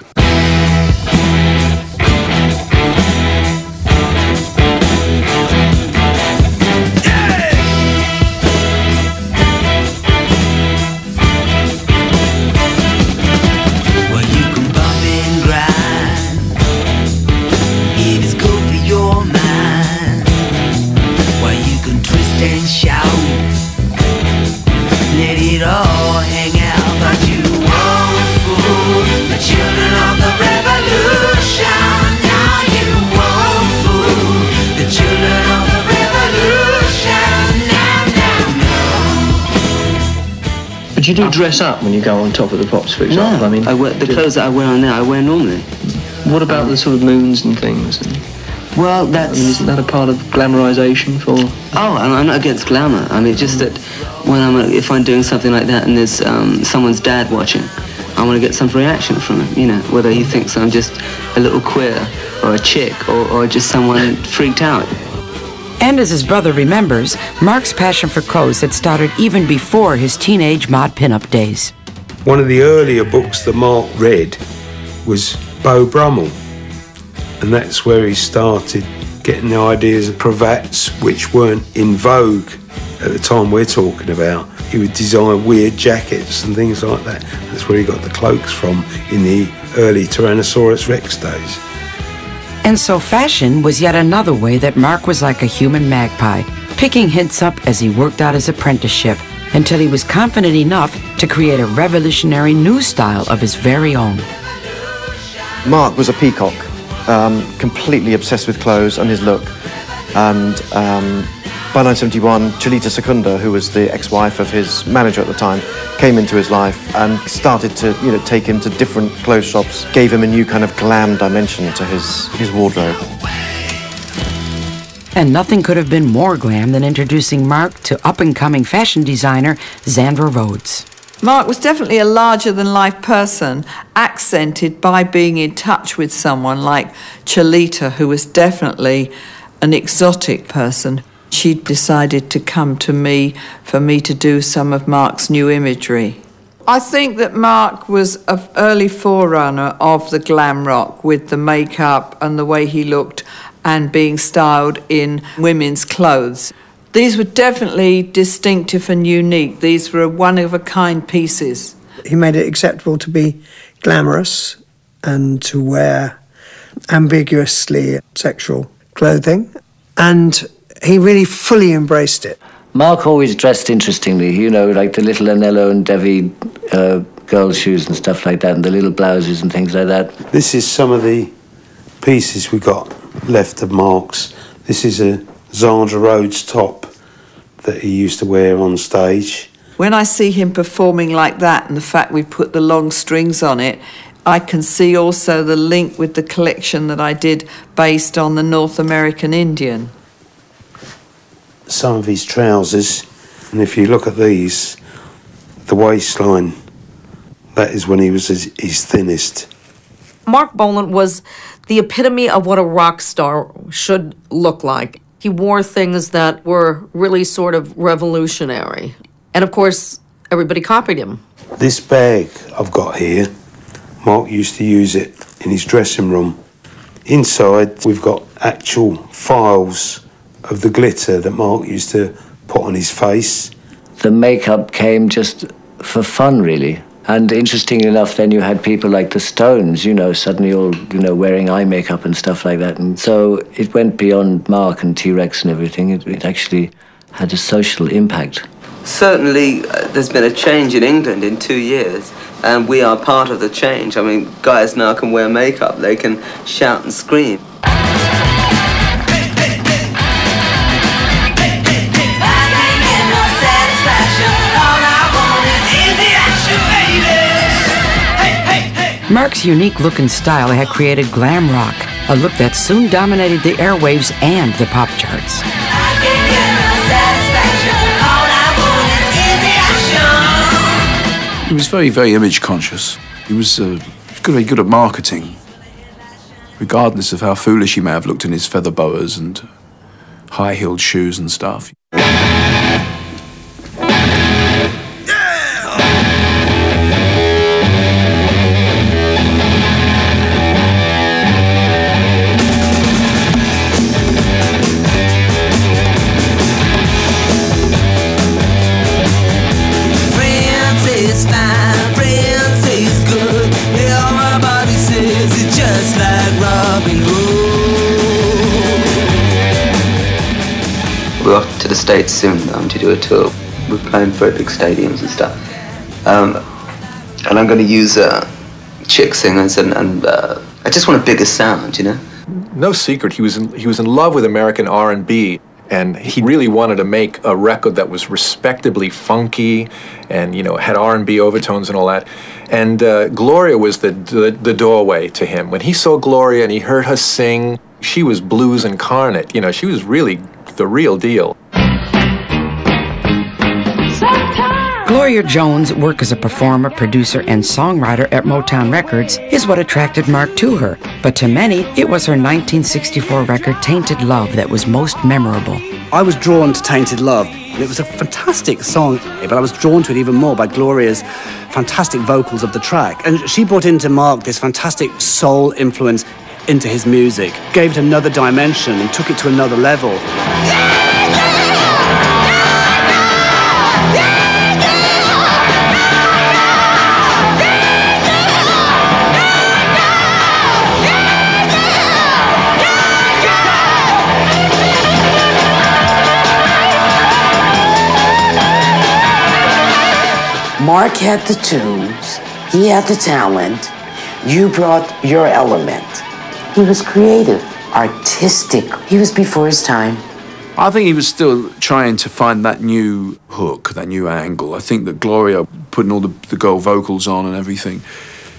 But you do dress up when you go on Top of the Pops, for example. No, I mean, the clothes that I wear on there, I wear normally. What about the sort of moons and things? Well, that's... I mean, isn't that a part of glamorization for... Oh, I'm not against glamour. I mean, just that when if I'm doing something like that and there's someone's dad watching, I want to get some reaction from him, you know, whether he thinks I'm just a little queer or a chick or just someone freaked out. And as his brother remembers, Marc's passion for clothes had started even before his teenage mod pinup days. One of the earlier books that Marc read was Beau Brummel, and that's where he started getting the ideas of cravats which weren't in vogue at the time we're talking about. He would design weird jackets and things like that. That's where he got the cloaks from in the early Tyrannosaurus Rex days. And so fashion was yet another way that Marc was like a human magpie, picking hints up as he worked out his apprenticeship until he was confident enough to create a revolutionary new style of his very own. Marc was a peacock, completely obsessed with clothes and his look, and By 1971, Chalita Secunda, who was the ex-wife of his manager at the time, came into his life and started to, take him to different clothes shops, gave him a new kind of glam dimension to his wardrobe. And nothing could have been more glam than introducing Marc to up-and-coming fashion designer Zandra Rhodes. Marc was definitely a larger-than-life person, accented by being in touch with someone like Chalita, who was definitely an exotic person. She decided to come to me for me to do some of Marc's new imagery. I think that Marc was an early forerunner of the glam rock with the makeup and the way he looked and being styled in women's clothes. These were definitely distinctive and unique. These were one-of-a-kind pieces. He made it acceptable to be glamorous and to wear ambiguously sexual clothing, and he really fully embraced it. Marc always dressed interestingly, like the little Anello and Devi girl shoes and stuff like that, and the little blouses and things like that. This is some of the pieces we got left of Marc's. This is a Zandra Rhodes top that he used to wear on stage. When I see him performing like that and the fact we put the long strings on it, I can see also the link with the collection that I did based on the North American Indian. Some of his trousers, and if you look at these, the waistline, that is when he was his thinnest. Marc Bolan was the epitome of what a rock star should look like. He wore things that were really sort of revolutionary. And of course, everybody copied him. This bag I've got here, Marc used to use it in his dressing room. Inside, we've got actual files of the glitter that Marc used to put on his face. The makeup came just for fun, really. And interesting enough, then you had people like the Stones, suddenly all, wearing eye makeup and stuff like that. And so it went beyond Marc and T-Rex and everything. It actually had a social impact. Certainly, there's been a change in England in 2 years, and we are part of the change. I mean, guys now can wear makeup. They can shout and scream. Marc's unique look and style had created glam rock, a look that soon dominated the airwaves and the pop charts. He was very, very image conscious. He was very good at marketing, regardless of how foolish he may have looked in his feather boas and high-heeled shoes and stuff. We're off to the States soon to do a tour. We're playing very big stadiums and stuff. And I'm going to use chick singers and I just want a bigger sound, No secret, he was in love with American R&B, and he really wanted to make a record that was respectably funky and, had R&B overtones and all that. And Gloria was the doorway to him. When he saw Gloria and he heard her sing, she was blues incarnate. She was really the real deal. Gloria Jones' work as a performer, producer, and songwriter at Motown Records is what attracted Marc to her. But to many, it was her 1964 record, Tainted Love, that was most memorable. I was drawn to Tainted Love. It was a fantastic song, but I was drawn to it even more by Gloria's fantastic vocals of the track. And she brought into Marc this fantastic soul influence into his music, gave it another dimension and took it to another level. Marc had the tunes, he had the talent, you brought your element. He was creative, artistic. He was before his time. I think he was still trying to find that new hook, that new angle. I think that Gloria, putting all the girl vocals on and everything,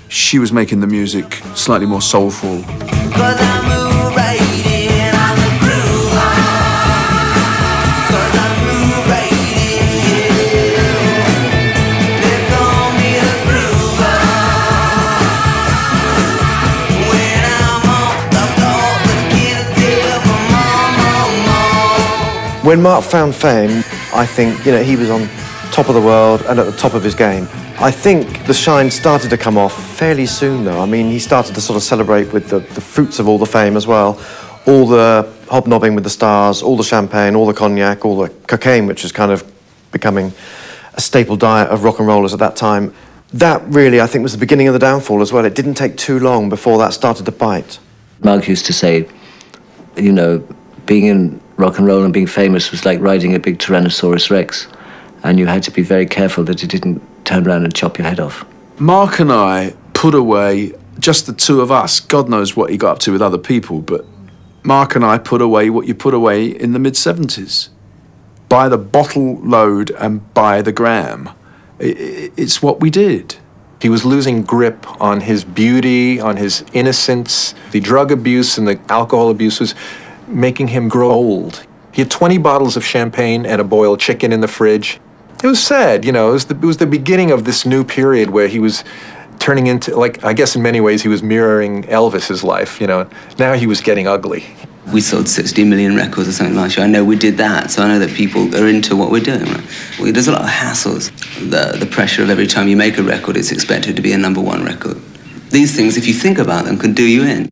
she was making the music slightly more soulful. When Marc found fame, I think, he was on top of the world and at the top of his game. I think the shine started to come off fairly soon, though. I mean, he started to sort of celebrate with the fruits of all the fame as well. All the hobnobbing with the stars, all the champagne, all the cognac, all the cocaine, which was kind of becoming a staple diet of rock and rollers at that time. That really, I think, was the beginning of the downfall as well. It didn't take too long before that started to bite. Marc used to say, being in rock and roll and being famous was like riding a big Tyrannosaurus Rex, and you had to be very careful that you didn't turn around and chop your head off. Marc and I put away, just the two of us, God knows what he got up to with other people, but Marc and I put away what you put away in the mid-70s. By the bottle load and by the gram. It's what we did. He was losing grip on his beauty, on his innocence. The drug abuse and the alcohol abuse was making him grow old. He had 20 bottles of champagne and a boiled chicken in the fridge. It was sad, It was the beginning of this new period where he was turning into, I guess in many ways he was mirroring Elvis's life, Now he was getting ugly. We sold 60 million records or something last year. I know we did that, so I know that people are into what we're doing. Right? There's a lot of hassles. The pressure of every time you make a record, it's expected to be a #1 record. These things, if you think about them, can do you in.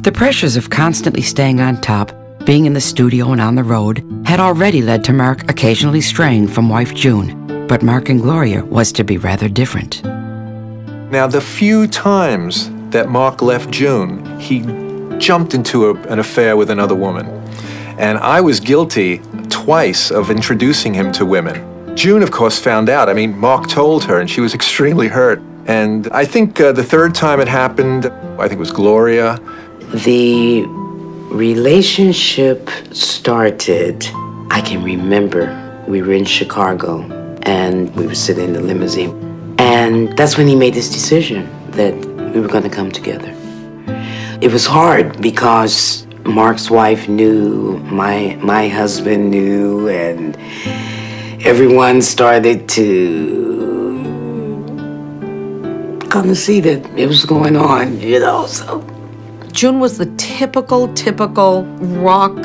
The pressures of constantly staying on top, being in the studio and on the road, had already led to Marc occasionally straying from wife June. But Marc and Gloria was to be rather different. Now, the few times that Marc left June, he jumped into an affair with another woman. And I was guilty twice of introducing him to women. June, of course, found out. I mean, Marc told her, and she was extremely hurt. And I think the third time it happened, I think it was Gloria. The relationship started, I can remember, we were in Chicago, and we were sitting in the limousine. And that's when he made this decision that we were going to come together. It was hard because Marc's wife knew, my husband knew, and everyone started to come and see that it was going on, so. June was the typical rock,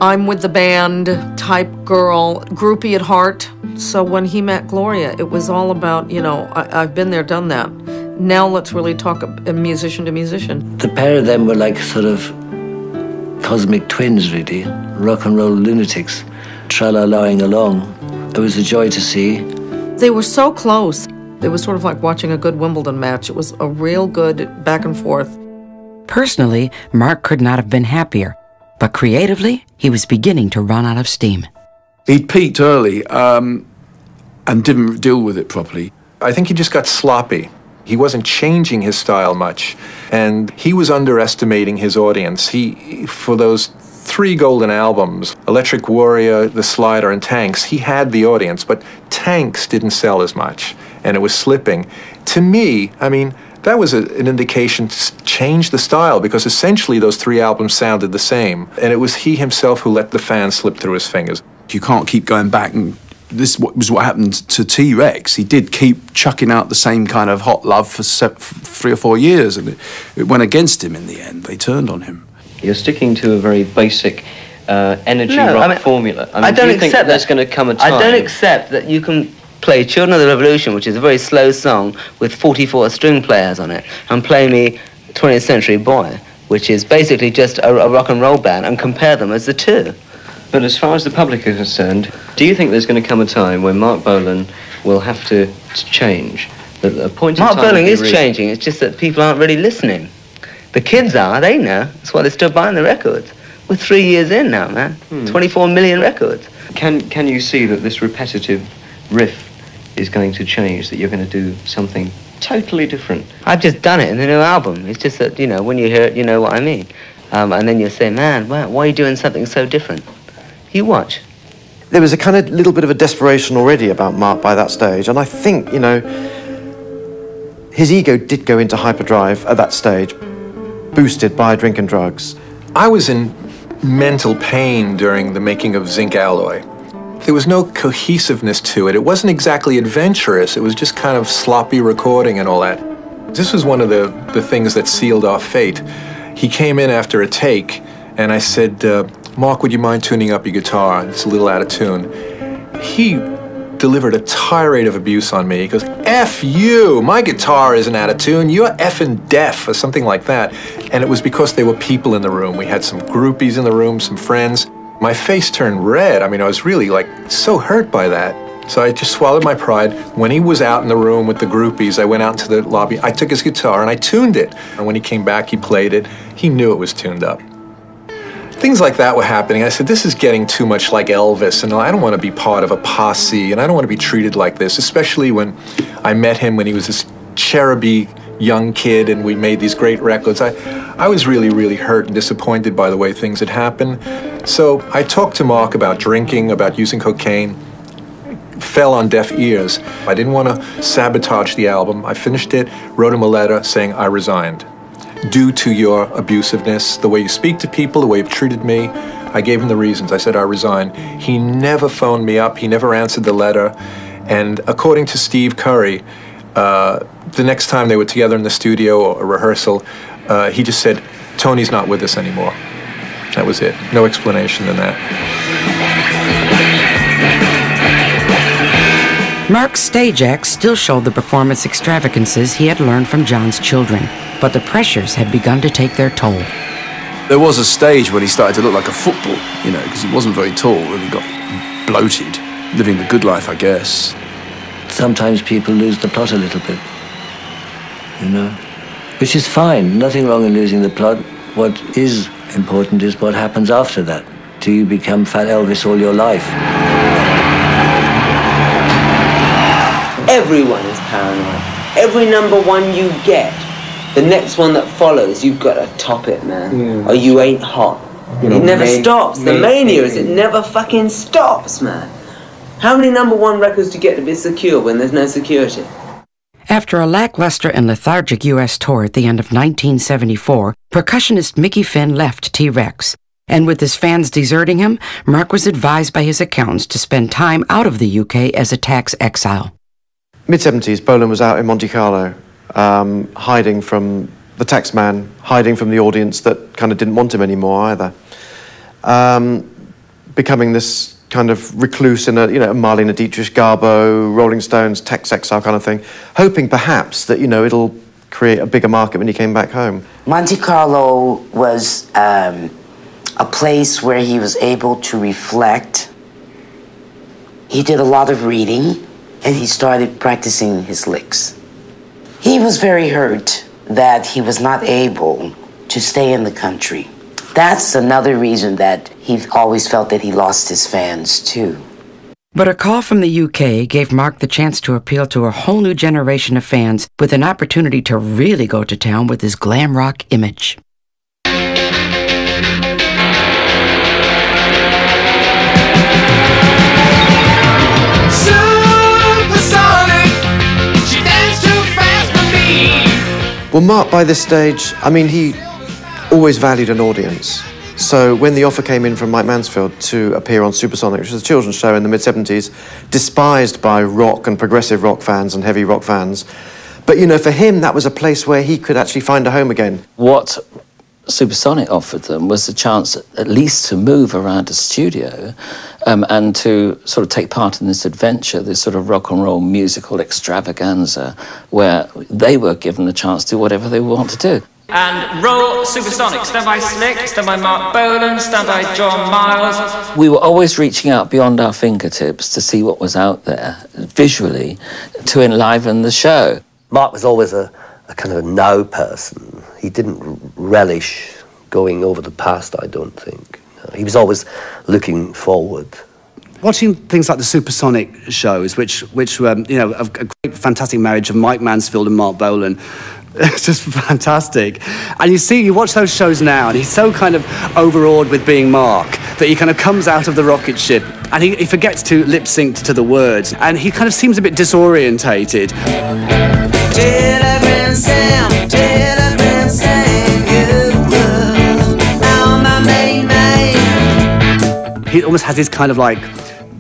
I'm with the band type girl, groupie at heart. So when he met Gloria, it was all about, I've been there, done that. Now let's really talk a musician to musician. The pair of them were like sort of cosmic twins, really. Rock and roll lunatics, tra-la-laing along. It was a joy to see. They were so close. It was sort of like watching a good Wimbledon match. It was a real good back and forth. Personally, Marc could not have been happier, but creatively, he was beginning to run out of steam. He'd peaked early and didn't deal with it properly. I think he just got sloppy. He wasn't changing his style much, and he was underestimating his audience. For those 3 golden albums, Electric Warrior, The Slider, and Tanks, he had the audience, but Tanks didn't sell as much, and it was slipping. To me, that was an indication to change the style, because essentially those 3 albums sounded the same, and it was he himself who let the fans slip through his fingers. You can't keep going back, and this was what happened to T-Rex. He did keep chucking out the same kind of hot love for 3 or 4 years, and it went against him in the end. They turned on him. You're sticking to a very basic energy rock formula. I don't do you think accept there's going to come a time? I don't accept that you can play Children of the Revolution, which is a very slow song with 44 string players on it, and play me 20th Century Boy, which is basically just a rock and roll band, and compare them as the two. But as far as the public is concerned, do you think there's going to come a time when Marc Bolan will have to change? That a point in Marc time Bolan is changing, it's just that people aren't really listening. The kids are, they know, that's why they're still buying the records. We're 3 years in now, man, 24 million records. Can you see that this repetitive riff is going to change, that you're going to do something totally different? I've just done it in the new album. It's just that, when you hear it, you know what I mean. And then you'll say, man, why are you doing something so different? You watch. There was a kind of little bit of a desperation already about Marc by that stage, and I think, you know, his ego did go into hyperdrive at that stage, boosted by drink and drugs. I was in mental pain during the making of Zinc Alloy. There was no cohesiveness to it. It wasn't exactly adventurous. It was just kind of sloppy recording and all that. This was one of the things that sealed our fate. He came in after a take, and I said, Marc, would you mind tuning up your guitar? It's a little out of tune. He delivered a tirade of abuse on me. He goes, F you, my guitar isn't out of tune, you're effing deaf, or something like that. And it was because there were people in the room. We had some groupies in the room, some friends. My face turned red. I mean, I was really like so hurt by that. So I just swallowed my pride. When he was out in the room with the groupies, I went out into the lobby, I took his guitar and I tuned it. And when he came back, he played it. He knew it was tuned up. Things like that were happening. I said, this is getting too much like Elvis, and I don't want to be part of a posse, and I don't want to be treated like this, especially when I met him when he was this cheruby young kid and we made these great records. I was really, really hurt and disappointed by the way things had happened. So I talked to Marc about drinking, about using cocaine. Fell on deaf ears. I didn't want to sabotage the album. I finished it, wrote him a letter saying I resigned. Due to your abusiveness, the way you speak to people, the way you've treated me. I gave him the reasons. I said I resign. He never phoned me up. He never answered the letter. And according to Steve Curry, the next time they were together in the studio or a rehearsal, he just said, Tony's not with us anymore. That was it. No explanation than that. Marc's stage acts still showed the performance extravagances he had learned from John's children, but the pressures had begun to take their toll. There was a stage when he started to look like a football, you know, because he wasn't very tall and he got bloated, living the good life, I guess. Sometimes people lose the plot a little bit, you know, which is fine. Nothing wrong in losing the plot. What is important is what happens after that. Do you become Fat Elvis all your life? Everyone is paranoid. Every number one you get, the next one that follows, you've got to top it, man. Or you ain't hot. It never stops. The mania is it never fucking stops, man. How many number one records do you get to be secure when there's no security? After a lackluster and lethargic U.S. tour at the end of 1974, percussionist Mickey Finn left T-Rex. And with his fans deserting him, Marc was advised by his accountants to spend time out of the UK as a tax exile. Mid-70s, Bolan was out in Monte Carlo, hiding from the tax man, hiding from the audience that kind of didn't want him anymore either. Becoming this kind of recluse in a, you know, Marlene Dietrich, Garbo, Rolling Stones, tax exile kind of thing, hoping perhaps that, you know, it'll create a bigger market when he came back home. Monte Carlo was a place where he was able to reflect. He did a lot of reading, and he started practicing his licks. He was very hurt that he was not able to stay in the country. That's another reason that he always felt that he lost his fans, too. But a call from the UK gave Marc the chance to appeal to a whole new generation of fans with an opportunity to really go to town with his glam rock image. Well, Marc, by this stage, I mean, he always valued an audience. So when the offer came in from Mike Mansfield to appear on Supersonic, which was a children's show in the mid-70s, despised by rock and progressive rock fans and heavy rock fans, but, you know, for him, that was a place where he could actually find a home again. What Supersonic offered them was the chance at least to move around a studio and to sort of take part in this adventure, this sort of rock and roll musical extravaganza where they were given the chance to do whatever they want to do. And roll Supersonic, stand by Slick, stand by Marc Bolan, stand by John Miles. We were always reaching out beyond our fingertips to see what was out there visually to enliven the show. Marc was always a kind of a now person. He didn't relish going over the past, I don't think. No, he was always looking forward. Watching things like the Supersonic shows, which you know, a great, fantastic marriage of Mike Mansfield and Marc Bolan, it's just fantastic. And you watch those shows now, and he's so kind of overawed with being Marc But he kind of comes out of the rocket ship and he forgets to lip sync to the words, and he kind of seems a bit disorientated. Telegram Sam, Telegram Sam, you are my main man. He almost has this kind of like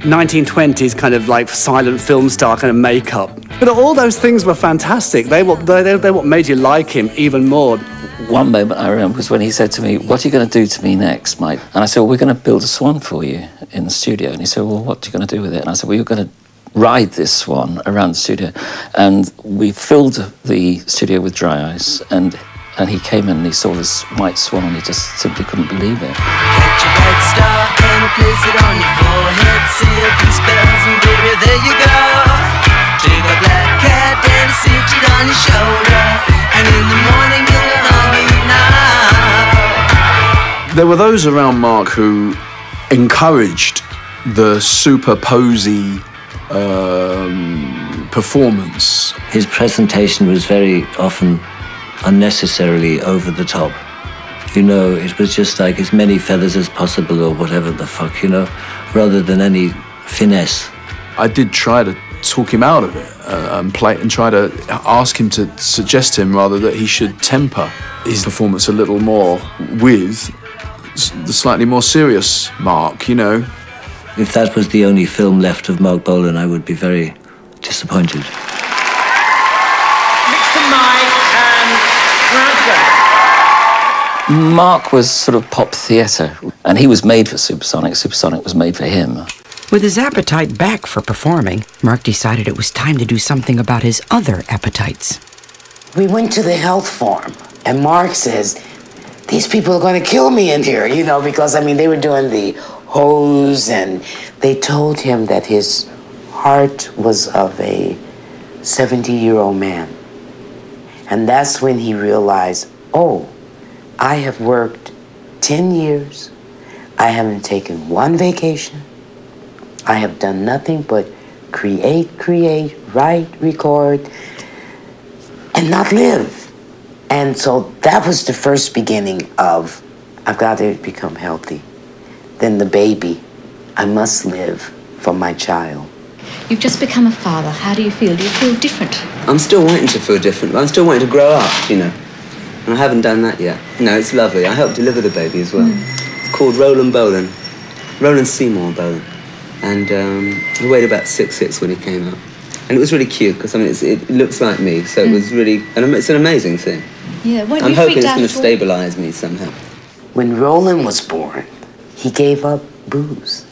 1920s kind of like silent film star kind of makeup. But all those things were fantastic. They're what made you like him even more. One moment I remember was when he said to me, "What are you going to do to me next, Mike?" And I said, "Well, we're going to build a swan for you in the studio." And he said, "Well, what are you going to do with it?" And I said, "Well, you're going to ride this swan around the studio." And we filled the studio with dry ice, and he came in and he saw this white swan and he just simply couldn't believe it. Catch a bright star and place it on your forehead. See a few spells and baby, there you go. Take a black cat and sit it on your shoulder. And in the morning you'll know me now. There were those around Marc who encouraged the super posy performance. His presentation was very often unnecessarily over the top. You know, it was just like as many feathers as possible or whatever the fuck, you know, rather than any finesse. I did try to talk him out of it and try to ask him to suggest to him rather that he should temper his performance a little more with the slightly more serious Marc, you know. If that was the only film left of Marc Bolan, I would be very disappointed. Next to Mike and Bradford. Marc was sort of pop theatre, and he was made for Supersonic. Supersonic was made for him. With his appetite back for performing, Marc decided it was time to do something about his other appetites. We went to the health farm, and Marc says, "These people are going to kill me in here," you know, because, I mean, they were doing the hose, and they told him that his heart was of a 70-year-old man. And that's when he realized, oh, I have worked 10 years. I haven't taken one vacation. I have done nothing but create, write, record, and not live. And so that was the first beginning of, I've got to become healthy. Then the baby, I must live for my child. You've just become a father. How do you feel? Do you feel different? I'm still wanting to feel different, but I'm still wanting to grow up, you know. And I haven't done that yet. No, it's lovely. I helped deliver the baby as well. It's called Roland Bolan. Roland Seymour Bolan. And he weighed about 6'6" when he came out. And it was really cute, because I mean, it looks like me, so it was really, and it's an amazing thing. Yeah, weren't I'm you hoping freaked it's out going to at all? stabilize me somehow. When Roland was born, he gave up booze.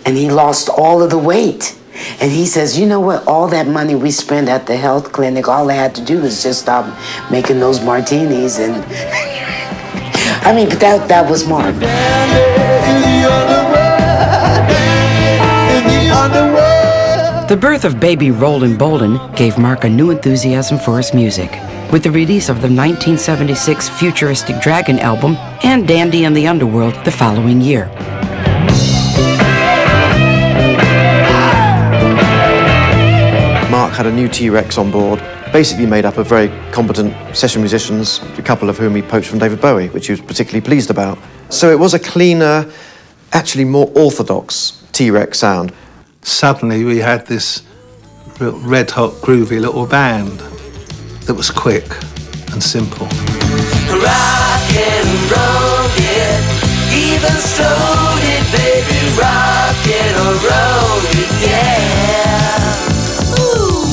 And he lost all of the weight. And he says, you know what, all that money we spent at the health clinic, all I had to do was just stop making those martinis. And I mean, but that was Marc. The birth of baby Roland Bolan gave Marc a new enthusiasm for his music, with the release of the 1976 Futuristic Dragon album and Dandy and the Underworld the following year. Marc had a new T-Rex on board, basically made up of very competent session musicians, a couple of whom he poached from David Bowie, which he was particularly pleased about. So it was a cleaner, actually more orthodox T-Rex sound. Suddenly we had this real red-hot, groovy little band that was quick and simple. Rock and roll it, even stroll it, baby. Rock it or roll it, yeah. Ooh.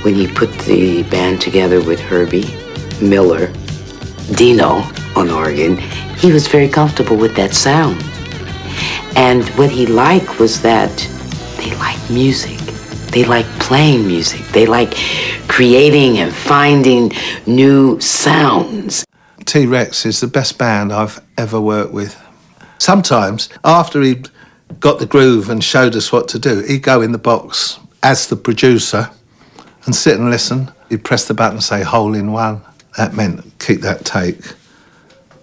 When he put the band together with Herbie, Miller, Dino on organ, he was very comfortable with that sound. And what he liked was that they liked music. They liked playing music. They liked creating and finding new sounds. T-Rex is the best band I've ever worked with. Sometimes, after he'd got the groove and showed us what to do, he'd go in the box as the producer and sit and listen. He'd press the button and say, hole in one. That meant keep that take.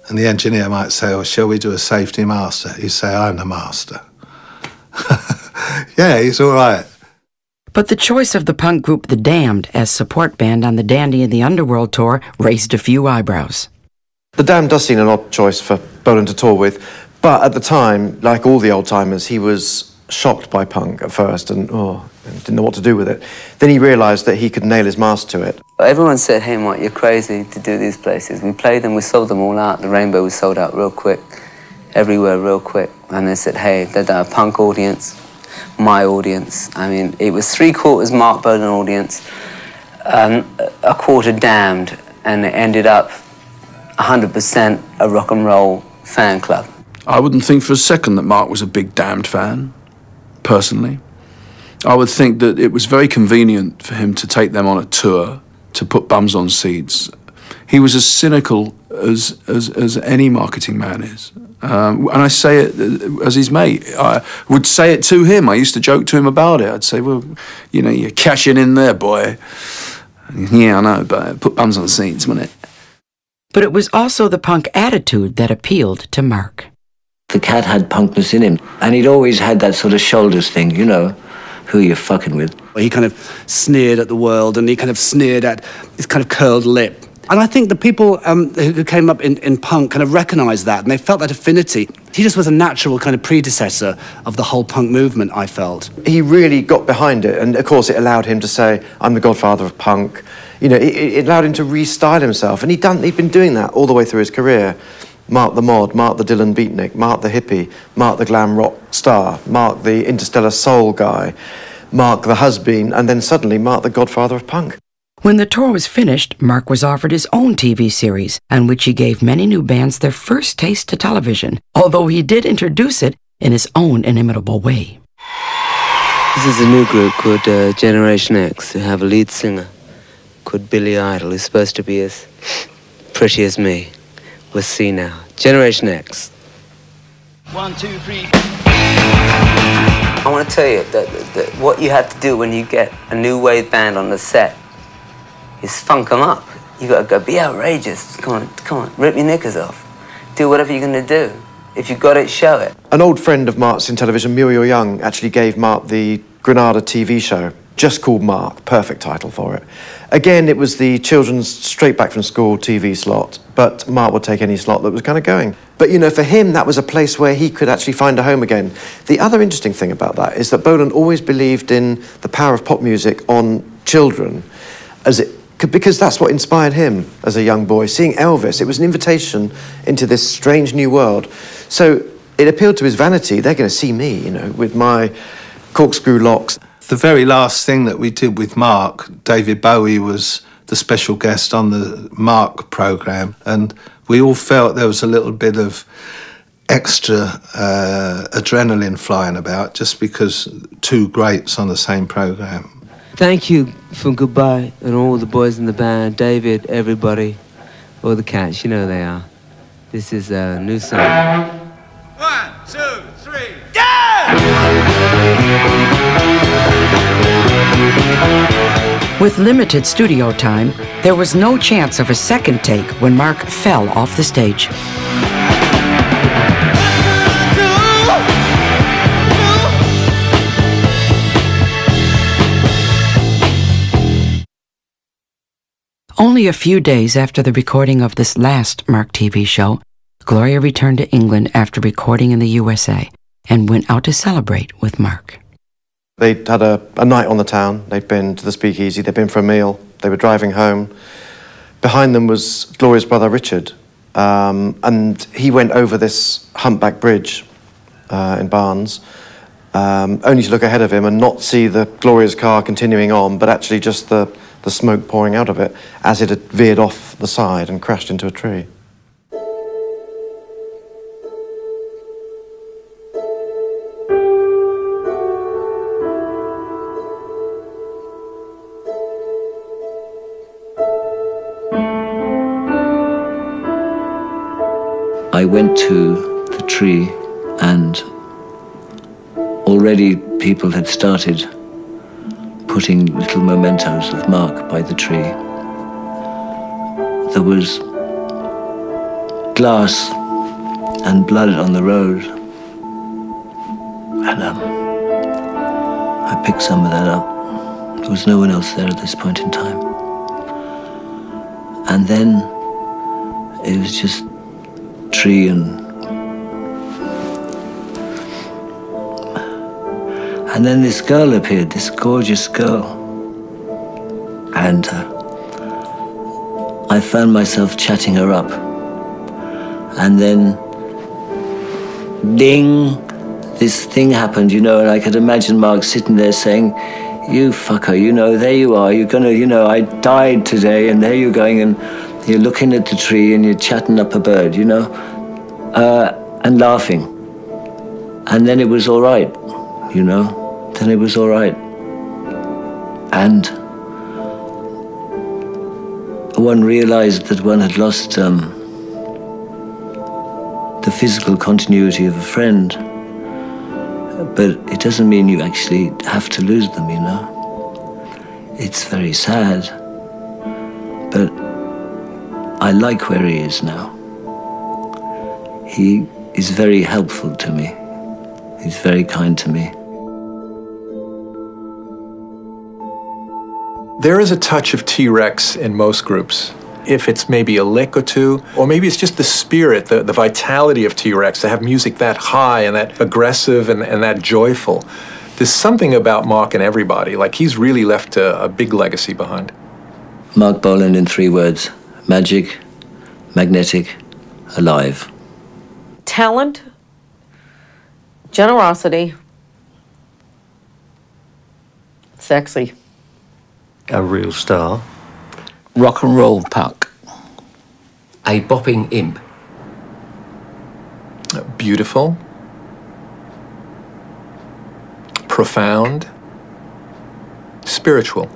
And the engineer might say, oh, shall we do a safety master? He'd say, I'm the master. Yeah, he's all right. But the choice of the punk group The Damned as support band on the Dandy and the Underworld tour raised a few eyebrows. The Damned does seem an odd choice for Bolan to tour with, But at the time, like all the old-timers, he was shocked by punk at first and didn't know what to do with it. Then he realised that he could nail his mask to it. Everyone said, hey, Mark, you're crazy to do these places. We played them, we sold them all out. The Rainbow was sold out real quick, everywhere real quick. And they said, hey, they're a punk audience, my audience. I mean, it was 3/4 Marc Bolan audience, a quarter Damned, and it ended up 100% a rock and roll fan club. I wouldn't think for a second that Mark was a big Damned fan, personally. I would think that it was very convenient for him to take them on a tour, to put bums on seats. He was as cynical as any marketing man is. And I say it as his mate. I would say it to him. I used to joke to him about it. I'd say, well, you know, you're cashing in there, boy. Yeah, I know, but put bums on seats, wouldn't it? But it was also the punk attitude that appealed to Marc. The cat had punkness in him, and he'd always had that sort of shoulders thing, you know, who you're fucking with. He kind of sneered at the world, and he kind of sneered at his kind of curled lip. And I think the people who came up in punk kind of recognised that, and they felt that affinity. He just was a natural kind of predecessor of the whole punk movement, I felt. He really got behind it, and of course it allowed him to say, I'm the godfather of punk. You know, it allowed him to restyle himself, and he'd been doing that all the way through his career. Marc the Mod, Marc the Dylan Beatnik, Marc the hippie, Marc the glam rock star, Marc the interstellar soul guy, Marc the has-been, and then suddenly Marc the godfather of punk. When the tour was finished, Marc was offered his own TV series, on which he gave many new bands their first taste to television, although he did introduce it in his own inimitable way. This is a new group called Generation X, who have a lead singer called Billy Idol, who's supposed to be as pretty as me. We'll see now. Generation X. 1, 2, 3. I want to tell you that what you have to do when you get a new wave band on the set is funk them up. You got to go be outrageous. Come on, rip your knickers off. Do whatever you're going to do. If you got it, show it. An old friend of Marc's in television, Muriel Young, actually gave Marc the Granada TV show, just called Marc, perfect title for it. Again, it was the children's straight back from school TV slot, but Marc would take any slot that was kind of going. But, you know, for him, that was a place where he could actually find a home again. The other interesting thing about that is that Bolan always believed in the power of pop music on children, because that's what inspired him as a young boy. Seeing Elvis, it was an invitation into this strange new world. So it appealed to his vanity. They're going to see me, you know, with my corkscrew locks. The very last thing that we did with Marc, David Bowie was the special guest on the Marc programme, and we all felt there was a little bit of extra adrenaline flying about just because two greats on the same programme. Thank you for goodbye and all the boys in the band, David, everybody, all the cats, you know they are. This is a new song. 1, 2, 3, go! With limited studio time, there was no chance of a second take when Marc fell off the stage. Only a few days after the recording of this last Marc TV show, Gloria returned to England after recording in the USA and went out to celebrate with Marc. They'd had a night on the town. They'd been to the Speakeasy. They'd been for a meal. They were driving home. Behind them was Gloria's brother, Richard. And he went over this humpback bridge in Barnes, only to look ahead of him and not see the Gloria's car continuing on, but actually just the smoke pouring out of it as it had veered off the side and crashed into a tree. I went to the tree, and already people had started putting little mementos of Marc by the tree. There was glass and blood on the road, and I picked some of that up. There was no one else there at this point in time. And then it was just tree and And then this girl appeared, this gorgeous girl. And I found myself chatting her up. And then, ding, this thing happened, you know, and I could imagine Mark sitting there saying, you fucker, you know, there you are, you're gonna, you know, I died today, and there you're going, and you're looking at the tree, and you're chatting up a bird, you know, and laughing. And then it was all right, you know, then it was all right. And one realized that one had lost the physical continuity of a friend. But it doesn't mean you actually have to lose them, you know. It's very sad. But I like where he is now. He is very helpful to me. He's very kind to me. There is a touch of T-Rex in most groups. If it's maybe a lick or two, or maybe it's just the spirit, the vitality of T-Rex, to have music that high and that aggressive and that joyful. There's something about Marc and everybody, like he's really left a big legacy behind. Marc Bolan in 3 words: magic, magnetic, alive. Talent, generosity, sexy. A real star. Rock and roll puck. A bopping imp. Beautiful. Profound. Spiritual.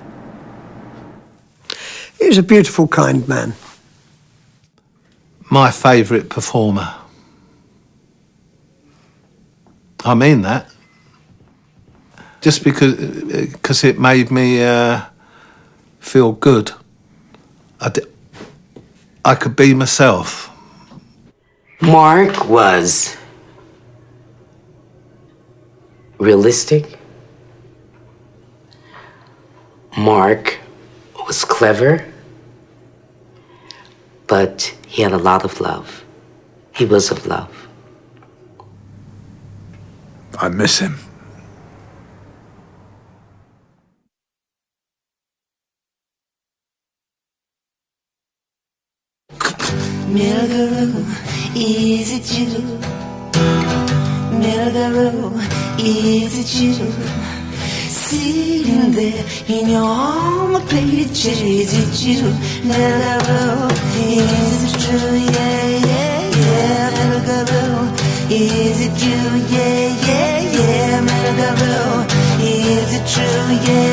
He was a beautiful, kind man. My favourite performer. I mean that. Just because it made me feel good. I could be myself. Marc was realistic. Marc was clever, but he had a lot of love. He was of love. I miss him. Milgaroo, is it you? Milgaroo, is it you? Sitting there in your armor-plated chair, is it you? Milgaroo, is it true? Yeah, yeah, yeah. Milgaroo, is it you? Yeah, yeah, yeah. Milgaroo, is it true? Yeah.